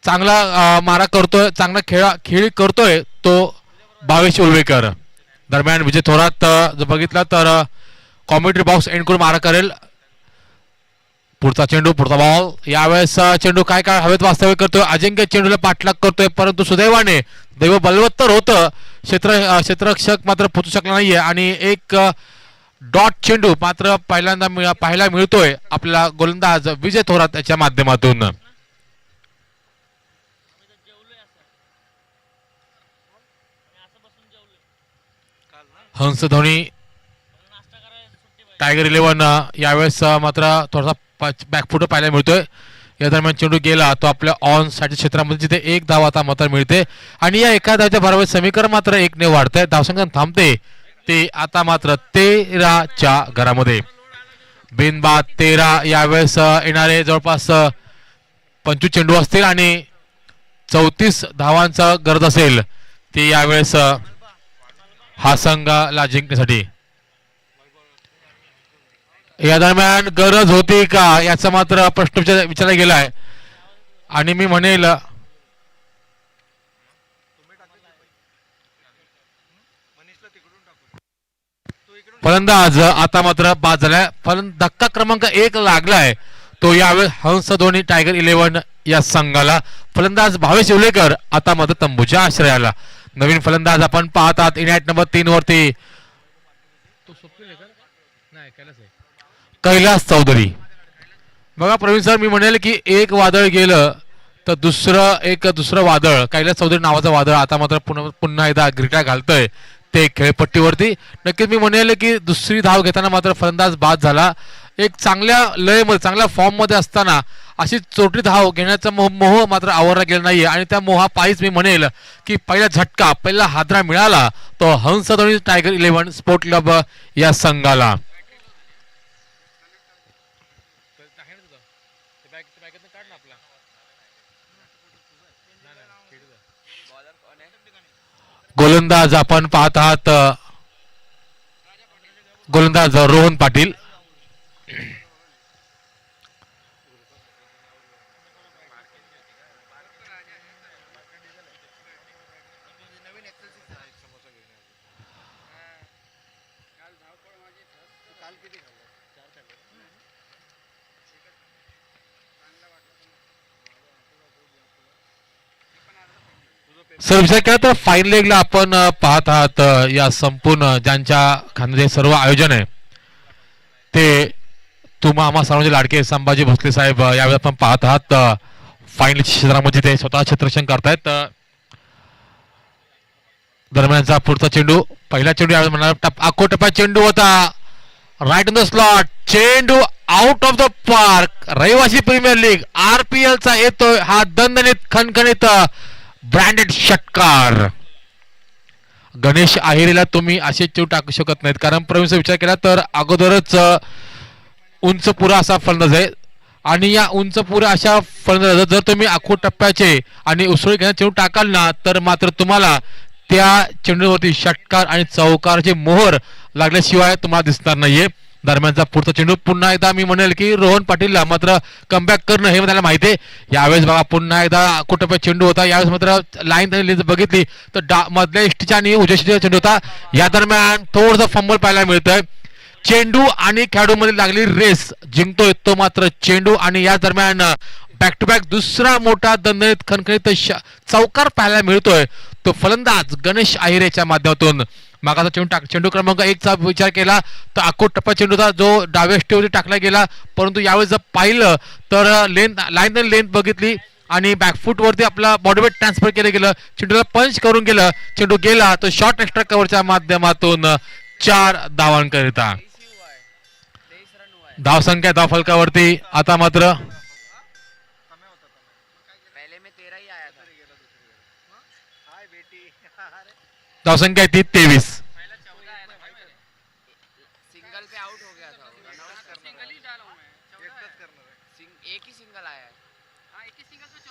चांगला मारा करतोय, चांगला खेळ करतोय तो भावेश उलवेकर. दरम्यान विजय थोरात जर बघितला तर कॉमेंट्री बॉक्स एंड करून मारा करेल. पुढचा चेंडू, पुढचा बॉल. यावेळेस चेंडू काय हवेत वास्तव्य करतोय. अजिंक्य चेंडूला पाठलाग करतोय, परंतु सुदैवाने दैव बलवत्तर होतं. क्षेत्ररक्षक मात्र पोचू शकला नाहीये आणि एक डॉट चेंडू मात्र पहिल्यांदा पाहायला मिळतोय आपला गोलंदाज विजय थोरात याच्या माध्यमातून. हंस धोनी टायगर 11 यावेळेस मात्र थोडासा बॅकफुट पाहायला मिळतोय. या दरम्यान चेंडू गेला तो आपल्या ऑन साईडच्या क्षेत्रामध्ये जिथे एक धाव आता मात्र मिळते आणि या एका धावच्या भरावर समीकरण मात्र 1 ने वाढतंय. धावसंख्या थांबते ते आता मात्र 13च्या घरामध्ये. बिनबाद 13 यावेळेस येणारे जवळपास 25 चेंडू असतील आणि 34 धावांचा गरज असेल ती यावेळेस हा संघाला जिंकण्यासाठी. या दरम्यान गरज होती का याचा मात्र प्रश्न विचारला गेलाय आणि मी म्हणेल फलंदाज आता मात्र बाद झालाय. धक्का क्रमांक 1 लागलाय तो यावेळी हंस धोनी टायगर 11 या संघाला. फलंदाज भावेश येवलेकर आता मात्र तंबूच्या आश्रयाला. नवीन फलंदाज आपण पाहतात इनॅट नंबर 3 वरती कैलास चौधरी. बघा प्रवीण सर, मी म्हणेल की एक वादळ गेलं तर दुसरं वादळ, कैलास चौधरी नावाचं वादळ आता मात्र पुन्हा एकदा गिरट्या घालतंय ते खेळपट्टीवरती. नक्कीच मी म्हणेल की दुसरी धाव घेताना मात्र फलंदाज बाद झाला. एक चांगल्या लयमध्ये चांगल्या फॉर्म मध्ये असताना अशी चोटी धाव घेण्याचा मोह मात्र आवरला गेला नाहीये आणि त्या मोहापायीच मी म्हणेल की पहिला झटका पहिला हादरा मिळाला तो हंस धोनी टायगर 11 स्पोर्ट क्लब या संघाला. गोलंदाज आपण पाहत आहात गोलंदाज रोहन पाटील. सर विचार केला तर फाईन लेगला आपण पाहत आहात या संपूर्ण ज्यांच्या खांद्याचे सर्व आयोजन आहे ते तुम्हा आम्हा सर्वांचे लाडके संभाजी भोसले साहेब यावेळी आपण पाहत आहात फाईन क्षेत्रामध्ये ते स्वतः क्षेत्ररक्षण करतायत. दरम्यानचा पुढचा चेंडू पहिला चेंडू यावेळी म्हणणार आखो टप्पा चेंडू होता राईट इन द स्लॉट. चेंडू आउट ऑफ द पार्क. रहिवासी प्रीमियर लीग RPL चा येतोय हा दणदणीत खणखणीत ब्रँडेड षटकार. गणेश अहिरेला तुम्ही असे चेंडू टाकू शकत नाहीत कारण प्रवीणचा विचार केला तर अगोदरच उंच पुरा असा फलंदाज आहे आणि या उंच पुरा अशा फलंदाज जर तुम्ही आखो टप्प्याचे आणि उसळी घेण्याचे चेंडू टाकाल ना तर मात्र तुम्हाला त्या चेंडूवरती षटकार आणि चौकारचे मोहर लागल्याशिवाय तुम्हाला दिसणार नाहीये. दरम्यानचा पुढचा चेंडू पुन्हा एकदा मी म्हणेल की रोहन पाटीलला मात्र कमबॅक करणं हे त्याला माहिती आहे. यावेळेस बघा पुन्हा एकदा आखो टप्प्यात चेंडू होता. यावेळेस मात्र लाईन बघितली तर मधल्या इष्टीच्या आणि उजव्या इष्टीचा चेंडू होता. या दरम्यान थोडंसं फंबल पाहायला मिळतंय. चेंडू आणि खेळाडू मध्ये लागली रेस जिंकतोय तो मात्र चेंडू आणि या दरम्यान बॅक टू बॅक दुसरा मोठा दणदणीत खणखणीत चौकार पाहायला मिळतोय तो फलंदाज गणेश अहिरेच्या माध्यमातून. मागाचा चेंडू क्रमांक 1 चा विचार केला तर आखो टप्पा चेंडूचा जो डाव्या स्टेवरती टाकला गेला परंतु यावेळेस जर पाहिलं तर लेंथ बघितली आणि बॅकफूट वरती आपला बॉडीवेट ट्रान्सफर केलं गेलं. चेंडूला पंच करून गेलं. चेंडू गेला तो शॉर्ट एक्स्ट्रा कव्हरच्या माध्यमातून 4 धावांकरिता. धावसंख्या धाव फलकावरती आता मात्र धावसंख्या ती 23.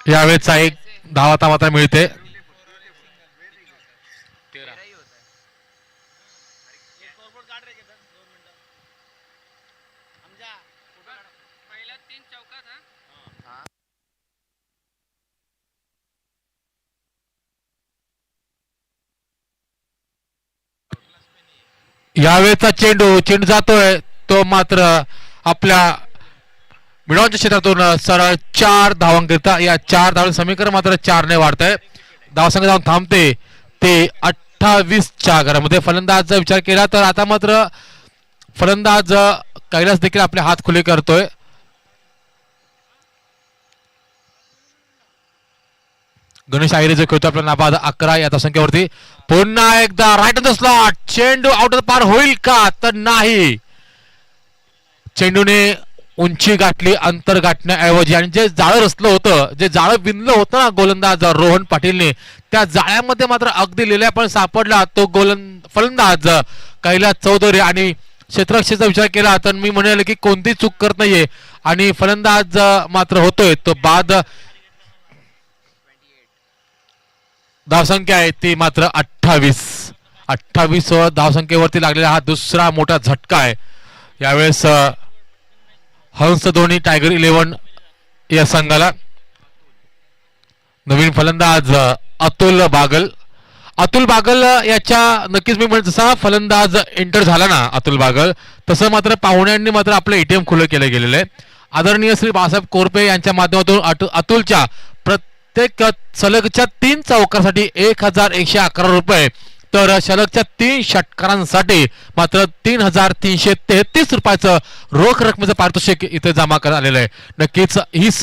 यावेळेचा एक धाव आता मात्र मिळते. यावेळेचा चेंडू जातोय तो मात्र आपल्या मिडॉनच्या क्षेत्रातून सरळ 4 धावांकरिता. या 4 धावांचं समीकरण मात्र 4 ने वाढतंय. धावसंख्या जाऊन थांबते ते 28च्या घरामध्ये. फलंदाजचा विचार केला तर आता मात्र फलंदाज कैलास देखील आपले हात खुले करतोय. गणेश आहिरे जो खेळतो आपला नाबाद 11 या संख्येवरती. पुन्हा एकदा राईट ऑन द स्लॉट, चेंडू आउट ऑफ पार होईल का, तर नाही. चेंडूने उंची गाठली अंतर गाठण्याऐवजी, आणि जे जाळं रचलं होतं, जे जाळं विणलं होतं ना गोलंदाज रोहन पाटीलने, त्या जाळ्यामध्ये मात्र अगदी लिहिल्या पण सापडला तो फलंदाज कैलास चौधरी. आणि क्षेत्ररक्षेचा विचार केला तर मी म्हणेल की कोणती चूक करत नाहीये, आणि फलंदाज मात्र होतोय तो बाद. धावसंख्या आहे ती मात्र 28 धावसंख्येवरती लागलेला हा दुसरा मोठा झटका आहे यावेळेस हंस धोनी टायगर 11 या संघाला. नवीन फलंदाज अतुल बागल याच्या नक्कीच मी म्हणत, जसा फलंदाज एंटर झाला ना अतुल बागल, तसं मात्र पाहुण्यांनी मात्र आपलं एटीएम खुलं केलं गेलेलं आहे. आदरणीय श्री बाळासाहेब कोरपे यांच्या माध्यमातून अतुलच्या प्रत्येक सलगच्या 3 चौकारासाठी 1111 रुपये, तर सलगच्या 3 षटकारांसाठी मात्र 3333 रुपयाचं रोख रकमेचं पारितोषिक इथे जमा करण्यात आलेलं आहे. नक्कीच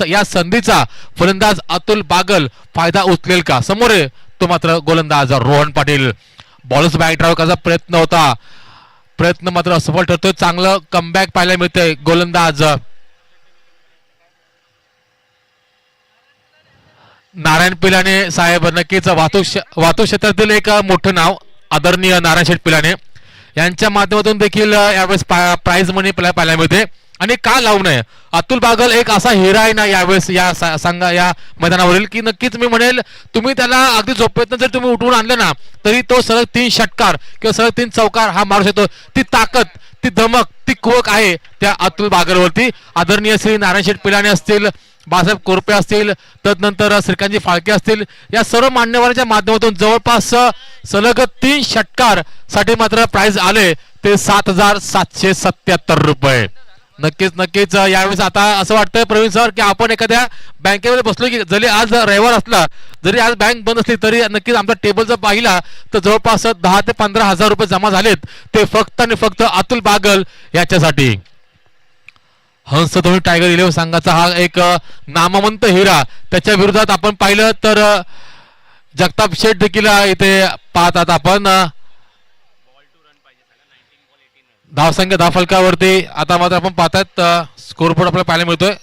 या संधीचा फलंदाज अतुल बागल फायदा उचलेल का? समोर आहे तो मात्र गोलंदाज Rohan Patil. Bowlers back drive करायचा प्रयत्न होता, प्रयत्न मात्र असफल ठरतोय. चांगलं कमबॅक पाहायला मिळतंय. गोलंदाज नारायण पिलाने साहेब, नक्कीच वाहतूक क्षेत्रातील एक मोठं नाव आदरणीय नारायण शेठ पिलाने यांच्या माध्यमातून देखील यावेळेस प्राइज मनी पाहायला मिळते. आणि का लावू नये, अतुल बागल एक असा हिरा आहे ना यावेळेस या या मैदानावरील, की नक्कीच मी म्हणेल तुम्ही त्याला अगदी झोपेतनं जर तुम्ही उठवून आणलं ना तरी तो सलग 3 षटकार किंवा सलग 3 चौकार हा मारू शकतो. ती ताकद, ती धमक, ती कुवक आहे त्या अतुल बागलवरती. आदरणीय श्री नारायण शेठ पिलाने असतील, बाळासाहेब कोरपे असतील, तदनंतर श्रीकांतजी फाळके असतील, या सर्व मान्यवरांच्या माध्यमातून जवळपास सलग 3 षटकार साठी मात्र प्राइज आले ते 7777 रुपये. नक्कीच यावेळेस आता असं वाटतंय प्रवीण सर की आपण एखाद्या बँकेमध्ये बसलो, की जरी आज रविवार असला, जरी आज बँक बंद असली तरी नक्कीच आमचा टेबल जर पाहिला तर जवळपास 10 ते 15 हजार रुपये जमा झालेत, ते फक्त आणि फक्त अतुल बागल याच्यासाठी. हंस धोनी टायगर 11 संघाचा हा एक नामवंत हिरा. त्याच्या विरोधात आपण पाहिलं तर जगताप शेठ देखील इथे पाहतात आपण. धावसंख्या 10 फलकावरती आता मात्र आपण पाहतात स्कोरबोर्ड आपल्याला पाहायला मिळतोय.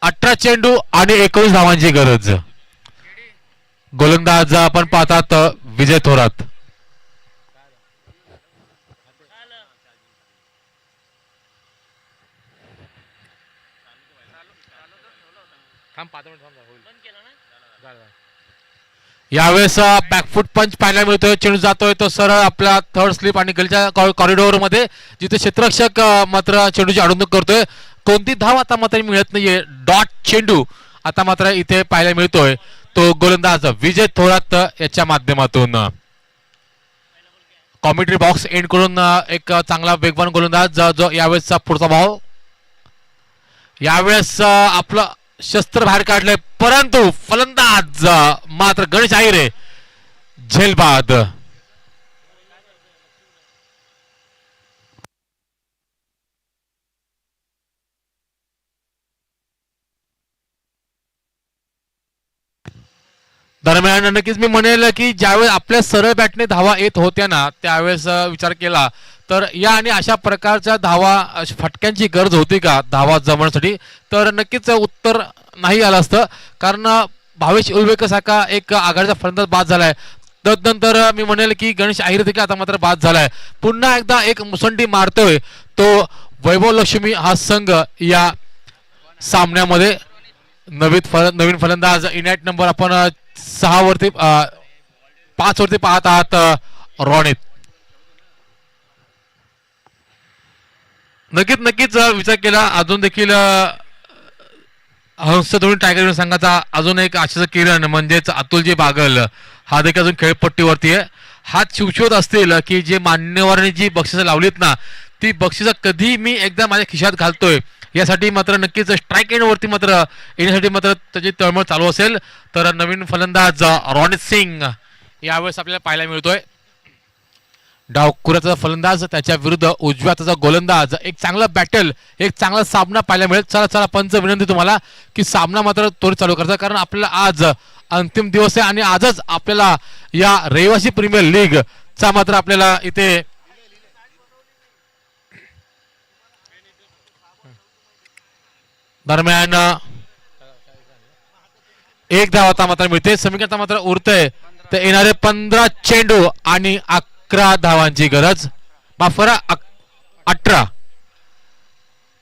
18 चेंडू आणि 19 धावांची गरज. गोलंदाज आपण पाहतात विजय थोरात. यावेळेस बॅकफुट पंच पाहायला मिळतोय. चेंडू जातोय तो सरळ आपला थर्ड स्लिप आणि गलीच्या कॉरिडॉर मध्ये, जिथे क्षेत्ररक्षक मात्र चेंडूची अडवणूक करतोय. कोणती धाव आता मात्र मिळत नाहीये. डॉट चेंडू आता मात्र इथे पाहायला मिळतोय तो गोलंदाज विजय थोरात याच्या माध्यमातून. कॉमेंट्री बॉक्स एंड करून एक चांगला वेगवान गोलंदाज जो यावेळेसचा पुढचा भाव. यावेळेस आपलं शस्त्र बाहेर काढलंय, परंतु फलंदाज मात्र गणेश आहिरे झेलबाद. दरम्यान नक्कीच मी म्हणेल की ज्यावेळेस आपल्या सरळ बॅटने धावा येत होत्या ना त्यावेळेस विचार केला तर या आणि अशा प्रकारच्या धावा फटक्यांची गरज होती का धावा जमवण्यासाठी, तर नक्कीच उत्तर नाही आलं असतं. कारण भावेश उल्वेकसारखा एक आघाडीचा फलंदाज बाद झालाय. तदनंतर मी म्हणेल की गणेश आहिरे देखील आता मात्र बाद झालाय. पुन्हा एकदा एक मुसंडी मारतोय तो वैभव लक्ष्मी हा संघ या सामन्यामध्ये. नवीन फलंदाज इनॅट नंबर आपण 6 वरती 5 वरती पाहत आहात रोनित. नक्कीच विचार केला अजून देखील हंस धोनी टायगर संघाचा अजून एक आशेचा किरण म्हणजेच अतुलजी बागल हा देखील अजून खेळपट्टीवरती आहे. हात शिवशोध असतील की जे मान्यवरांनी जी बक्षिसं लावलीत ना ती बक्षिसं कधी मी एकदा माझ्या खिशात घालतोय यासाठी मात्र नक्कीच स्ट्राईक एंड वरती मात्र येण्यासाठी मात्र त्याची तळमळ चालू असेल. तर नवीन फलंदाज रोनित सिंग यावेळेस आपल्याला पाहायला मिळतोय. डावखुऱ्याचा फलंदाज त्याच्या विरुद्ध उजव्या हाताचा गोलंदाज. एक चांगला बॅटल, एक चांगला सामना पाहायला मिळेल. चला चला पंच, विनंती तुम्हाला की सामना मात्र त्वरित चालू करायचा, कारण आपल्याला आज अंतिम दिवस आहे आणि आजच आपल्याला या रहिवासी प्रीमियर लीग चा मात्र आपल्याला इथे दरम्यान एक धाव आता मात्र मिळते. समीकरण मात्र उरतंय तर येणारे 15 चेंडू आणि 11 धावांची गरज. माफ करा, 18.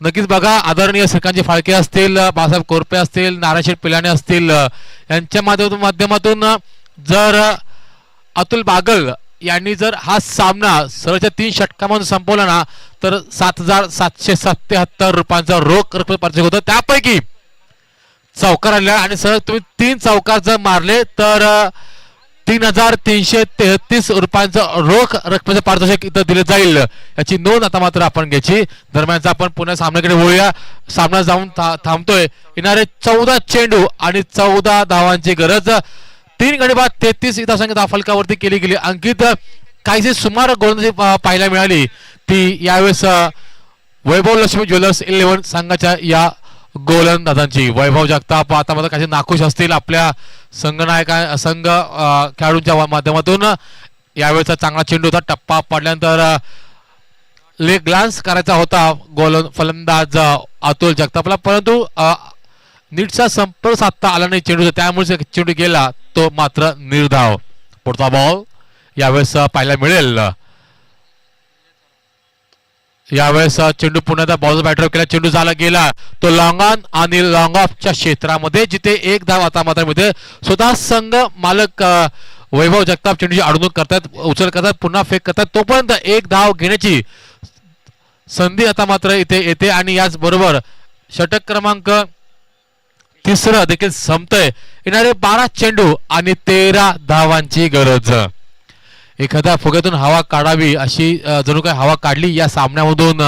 नक्कीच बघा, आदरणीय श्रीकांतजी फाळके असतील, बाळासाहेब कोरपे असतील, नारायणशेठ पिलाने असतील, यांच्या माध्यमातून जर अतुल बागल यांनी जर हा सामना सरळच्या 3 षटकांमध्ये संपवला ना तर 7,777 रुपयांचा रोख रक्कम पारितोषिक होतं. त्यापैकी चौकार आले आणि सर तुम्ही 3 चौकार जर मारले तर 3,333 रुपयांचं रोख रकमेचं पारितोषिक इथं दिले जाईल. याची नोंद आता मात्र आपण घ्यायची. दरम्यानचा आपण पुन्हा सामन्याकडे वळूया. सामना जाऊन थांबतोय. येणारे 14 चेंडू आणि 14 धावांची गरज. 3 गडी बाद 33 धावसंख्या फलकावरती केली गेली. अंकित काहीशी सुमार गोलंदाजी पाहायला मिळाली ती यावेळेस वैभव लक्ष्मी ज्वेलर्स 11 संघाच्या या गोलंदाजांची. वैभव जगताप आता मात्र काही नाखुश असतील आपल्या संघ खेळाडूंच्या माध्यमातून. यावेळेचा चांगला चेंडू होता. टप्पा पडल्यानंतर लेग ग्लान्स करायचा होता फलंदाज अतुल जगतापला, परंतु नीटचा संपर्क साधता आला नाही चेंडूचा, त्यामुळे चेंडू गेला तो मात्र निर्धाव. पुढचा बॉल यावेळेस पाहायला मिळेल. यावेळेस चेंडू पुन्हा बॉल बॅटर केला. चेंडू झाला गेला तो लॉंग ऑन आणि लॉंग ऑफच्या क्षेत्रामध्ये, जिथे 1 धाव आता मात्र मिळते. स्वतः संघ मालक वैभव जगताप चेंडूची अडवणूक करतात, उचल करतात, पुन्हा फेक करतात. तोपर्यंत 1 धाव घेण्याची संधी आता मात्र इथे येते आणि याच बरोबर षटक क्रमांक 3 देखील संपतोय. येणारे 12 चेंडू आणि 13 धावांची गरज. एखाद्या फुग्यातून हवा काढावी अशी जणू काही हवा काढली या सामन्यामधून.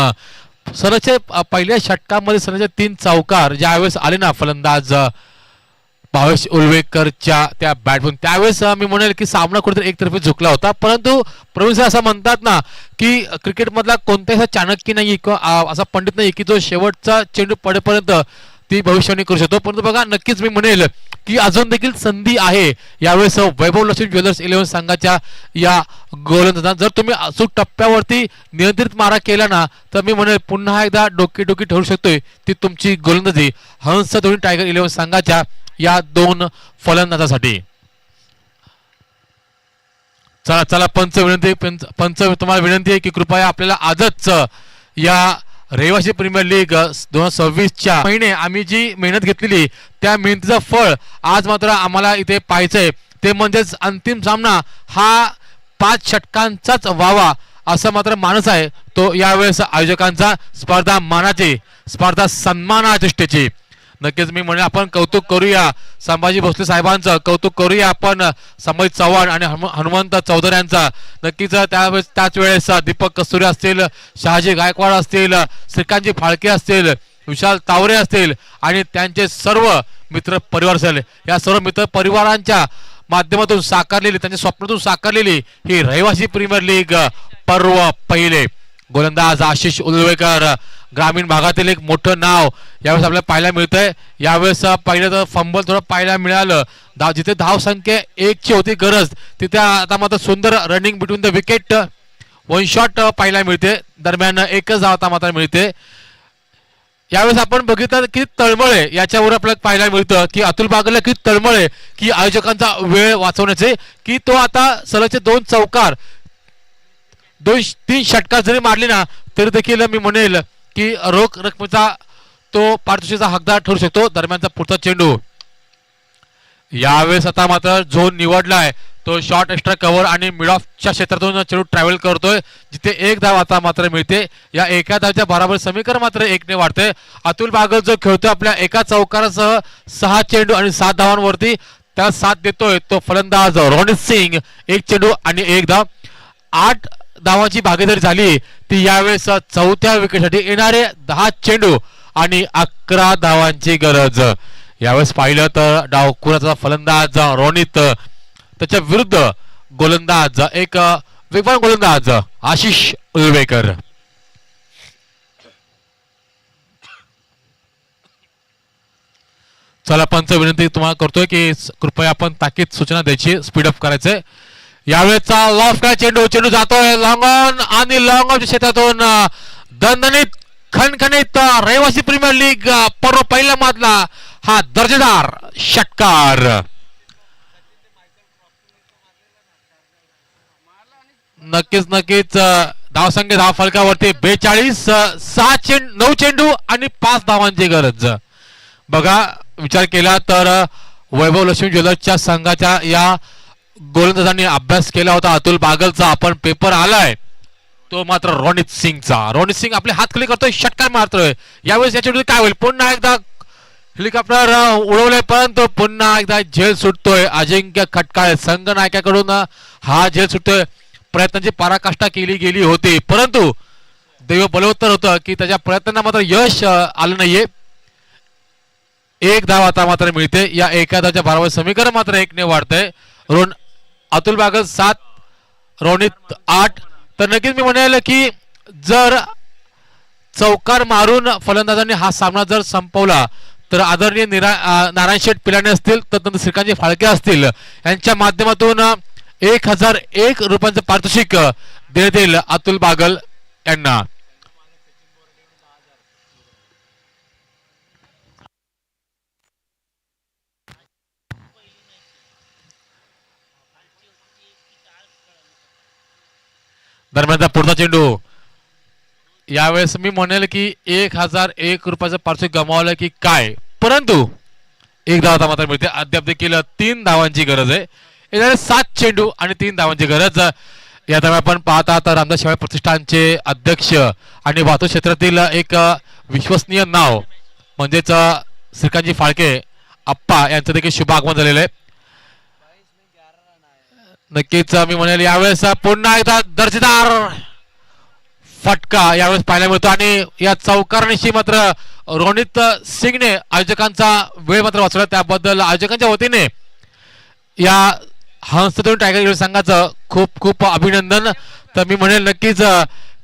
सरच्या पहिल्या षटकामध्ये सरच्या 3 चौकार ज्यावेळेस आले ना फलंदाज भावेश उलवेकरच्या त्या बॅटमधून, त्यावेळेस मी म्हणेल की सामना कुठेतरी एकतर्फी झुकला होता. परंतु प्रवीण सर असं म्हणतात ना की क्रिकेटमधला कोणताही असा चाणक्य नाही किंवा असा पंडित नाही की जो शेवटचा चेंडू पडेपर्यंत ती भविष्यवाणी करू शकतो. परंतु बघा, नक्कीच मी म्हणेल की अजून देखील संधी आहे यावेळेस वैभव लक्ष्मी ज्वेलर्स 11 संघाच्या या गोलंदाजांना. जर तुम्ही अचूक टप्प्यावरती नियंत्रित मारा केला ना तर मी म्हणेल पुन्हा एकदा डोकी ठरू शकतोय ती तुमची गोलंदाजी हंस धोनी टायगर 11 संघाच्या या 2 फलंदाजासाठी. चला चला पंच तुम्हाला विनंती आहे की कृपया आपल्याला आजच या रहिवासी प्रीमियर लीग 2026च्या महिने आम्ही जी मेहनत घेतलेली त्या मेहनतीचं फळ आज मात्र आम्हाला इथे पाहायचंय. ते म्हणजेच अंतिम सामना हा 5 षटकांचाच व्हावा असं मात्र मानस आहे तो यावेळेस आयोजकांचा. स्पर्धा मानाची, स्पर्धा सन्माना दृष्टीची. नक्कीच मी म्हणेन आपण कौतुक करूया संभाजी भोसले साहेबांचं, कौतुक करूया आपण संभाजी चव्हाण आणि हनुमंत चौधरी यांचा. नक्कीच त्याच वेळेस दीपक कस्तुरे असतील, शहाजी गायकवाड असतील, श्रीकांतजी फाळके असतील, विशाल तावरे असतील आणि त्यांचे सर्व मित्र परिवार असेल. या सर्व मित्र परिवारांच्या माध्यमातून साकारलेली, त्यांच्या स्वप्नातून साकारलेली ही रहिवासी प्रीमियर लीग पर्व पहिले. गोलंदाज आशिष उलवेकर, ग्रामीण भागातील एक मोठं नाव यावेळेस आपल्याला पाहायला मिळतंय. यावेळेस पहिलं तर फंबल थोडं पाहायला मिळालं. जिथे धाव संख्या 1 ची होती गरज तिथे आता मात्र सुंदर running between the wicket 1 shot पाहायला मिळते. दरम्यान 1च धाव आता मात्र मिळते. यावेळेस आपण बघितलं की तळमळे याच्यावर आपल्याला पाहायला मिळतं की अतुल बागलला किती तळमळे की आयोजकांचा वेळ वाचवण्याचे, की तो आता सलगचे 2 चौकार 2-3 षटकार जरी मारली ना तरी देखील मी म्हणेल की रोख रकमेचा तो पारितोषिकाचा हकदार ठरू शकतो. दरम्यानचा पुढचा चेंडू यावेळेस आता मात्र झोन निवडलाय तो शॉर्ट एक्स्ट्रा कव्हर आणि मिड ऑफच्या क्षेत्रातून चेंडू ट्रॅव्हल करतोय, जिथे 1 धाव आता मात्र मिळते. या एका धावच्या बरोबर समीकरण मात्र 1 ने वाढते. अतुल बागल जो खेळतोय आपल्या एका चौकारासह 6 चेंडू आणि 7 धावांवरती त्याला साथ देतोय तो फलंदाज रोनित सिंग. 1 चेंडू आणि 1 धाव. 8 धावांची भागीदारी झाली ती यावेळेस 4थ्या विकेटसाठी. येणारे 10 चेंडू आणि 11 धावांची गरज. यावेळेस पाहिलं तर डावखुराचा फलंदाज रोनित, त्याच्या विरुद्ध गोलंदाज एक वेगवान गोलंदाज आशिष उलवेकर. चला पंच विनंती तुम्हाला करतोय की कृपया आपण ताकीद सूचना द्यायची, स्पीडअप करायचंय. यावेळेचा लॉफ्ट काय चेंडू चेंडू जातोय लॉंग ऑन आणि लॉंग ऑन क्षेत्रातून दणदणीत खणखणीत रहिवासी प्रीमियर लीग पर्व पहिला मधला हा दर्जेदार षटकार. नक्कीच धावसंख्या धाव फलकावरती 42, 9 चेंडू आणि 5 धावांची गरज. बघा विचार केला तर वैभव लक्ष्मी ज्वेलर्सच्या संघाच्या या गोलंदाजांनी अभ्यास केला होता अतुल बागलचा, आपण पेपर आलाय तो मात्र रोनित सिंगचा. रोनित सिंग आपले हात खाली करतोय, षटकार मारतोय. यावेळेस याच्या काय होईल, पुन्हा एकदा हेलिकॉप्टर उडवलंय परंतु पुन्हा एकदा झेल सुटतोय. अजिंक्य खटकाळ संघ नायकाकडून हा झेल सुटतोय. प्रयत्नांची पराकाष्ठा केली गेली होती परंतु दैव बलवत्तर होतं की त्याच्या प्रयत्नांना मात्र यश आलं नाहीये. एक धाव आता मात्र मिळते. या एका धावच्या भारावर समीकरण मात्र 1 ने वाढतंय. अतुल बागल 7, रोनित 8. तर नक्कीच मी म्हणेल की जर चौकार मारून फलंदाजांनी हा सामना जर संपवला तर आदरणीय नारायण शेठ पिलाने असतील तर श्रीकांतजी फाळके असतील यांच्या माध्यमातून 1001 रुपयांचं पारितोषिक देण्यात येईल अतुल बागल यांना. दरम्यानचा पुढचा चेंडू यावेळेस मी म्हणेल की 1001 रुपयाचं पारितोषिक गमावलं की काय, परंतु एक धाव मात्र मिळते. अद्याप देखील 3 धावांची गरज आहे. 7 चेंडू आणि 3 धावांची गरज. या दरम्यान आपण पाहता तर रामदास शेवाळे प्रतिष्ठानचे अध्यक्ष आणि वाहतूक क्षेत्रातील एक विश्वसनीय नाव म्हणजेच श्रीकांतजी फाळके आप्पा यांचं देखील शुभ आगमन झालेलं आहे. नक्कीच मी म्हणेल यावेळेस पुन्हा एकदा दर्जेदार फटका यावेळेस पाहायला मिळतो आणि या चौकारनिशी मात्र रोनित सिंगने आयोजकांचा वेळ मात्र वाचवला. त्याबद्दल आयोजकांच्या वतीने या हंसतोन टायगर संघाचं खूप खूप अभिनंदन. तर मी म्हणेल नक्कीच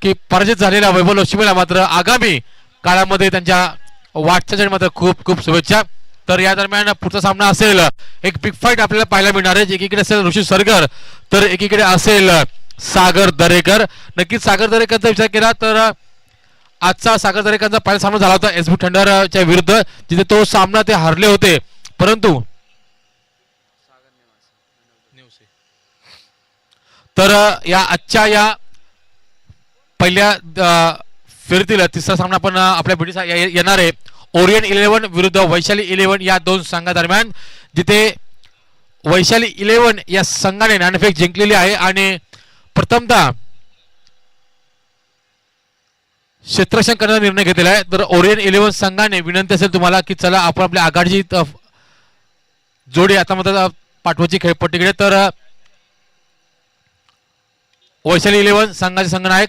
की पराजित झालेल्या वैभव लक्ष्मीला मात्र आगामी काळामध्ये त्यांच्या वाटचालीसाठी मात्र खूप खूप शुभेच्छा. तर या दरम्यान पुढचा सामना असेल एक बिग फाईट आपल्याला पाहायला मिळणार आहे. एकीकडे असेल ऋषी सरगर तर एकीकडे असेल सागर दरेकर. नक्कीच सागर दरेकरचा विचार केला तर आजचा सागर दरेकरचा पहिला सामना झाला होता एसबी थंडरच्या विरुद्ध, जिथे तो सामना ते हरले होते. परंतु तर या आजच्या या पहिल्या फेरीतील तिसरा सामना आपण आपल्या भेटीस येणार आहे ओरियन 11 विरुद्ध वैशाली 11 या दोन संघादरम्यान, जिथे वैशाली 11 या संघाने नाणेफेक जिंकलेली आहे आणि प्रथमतः क्षेत्ररक्षण करण्याचा निर्णय घेतलेला आहे. तर ओरियन 11 संघाने विनंती असेल तुम्हाला की चला आपण आपल्या आघाडीची जोडी आता मात्र पाठवायची खेळपट्टीकडे. तर वैशाली 11 संघाचे संघनायक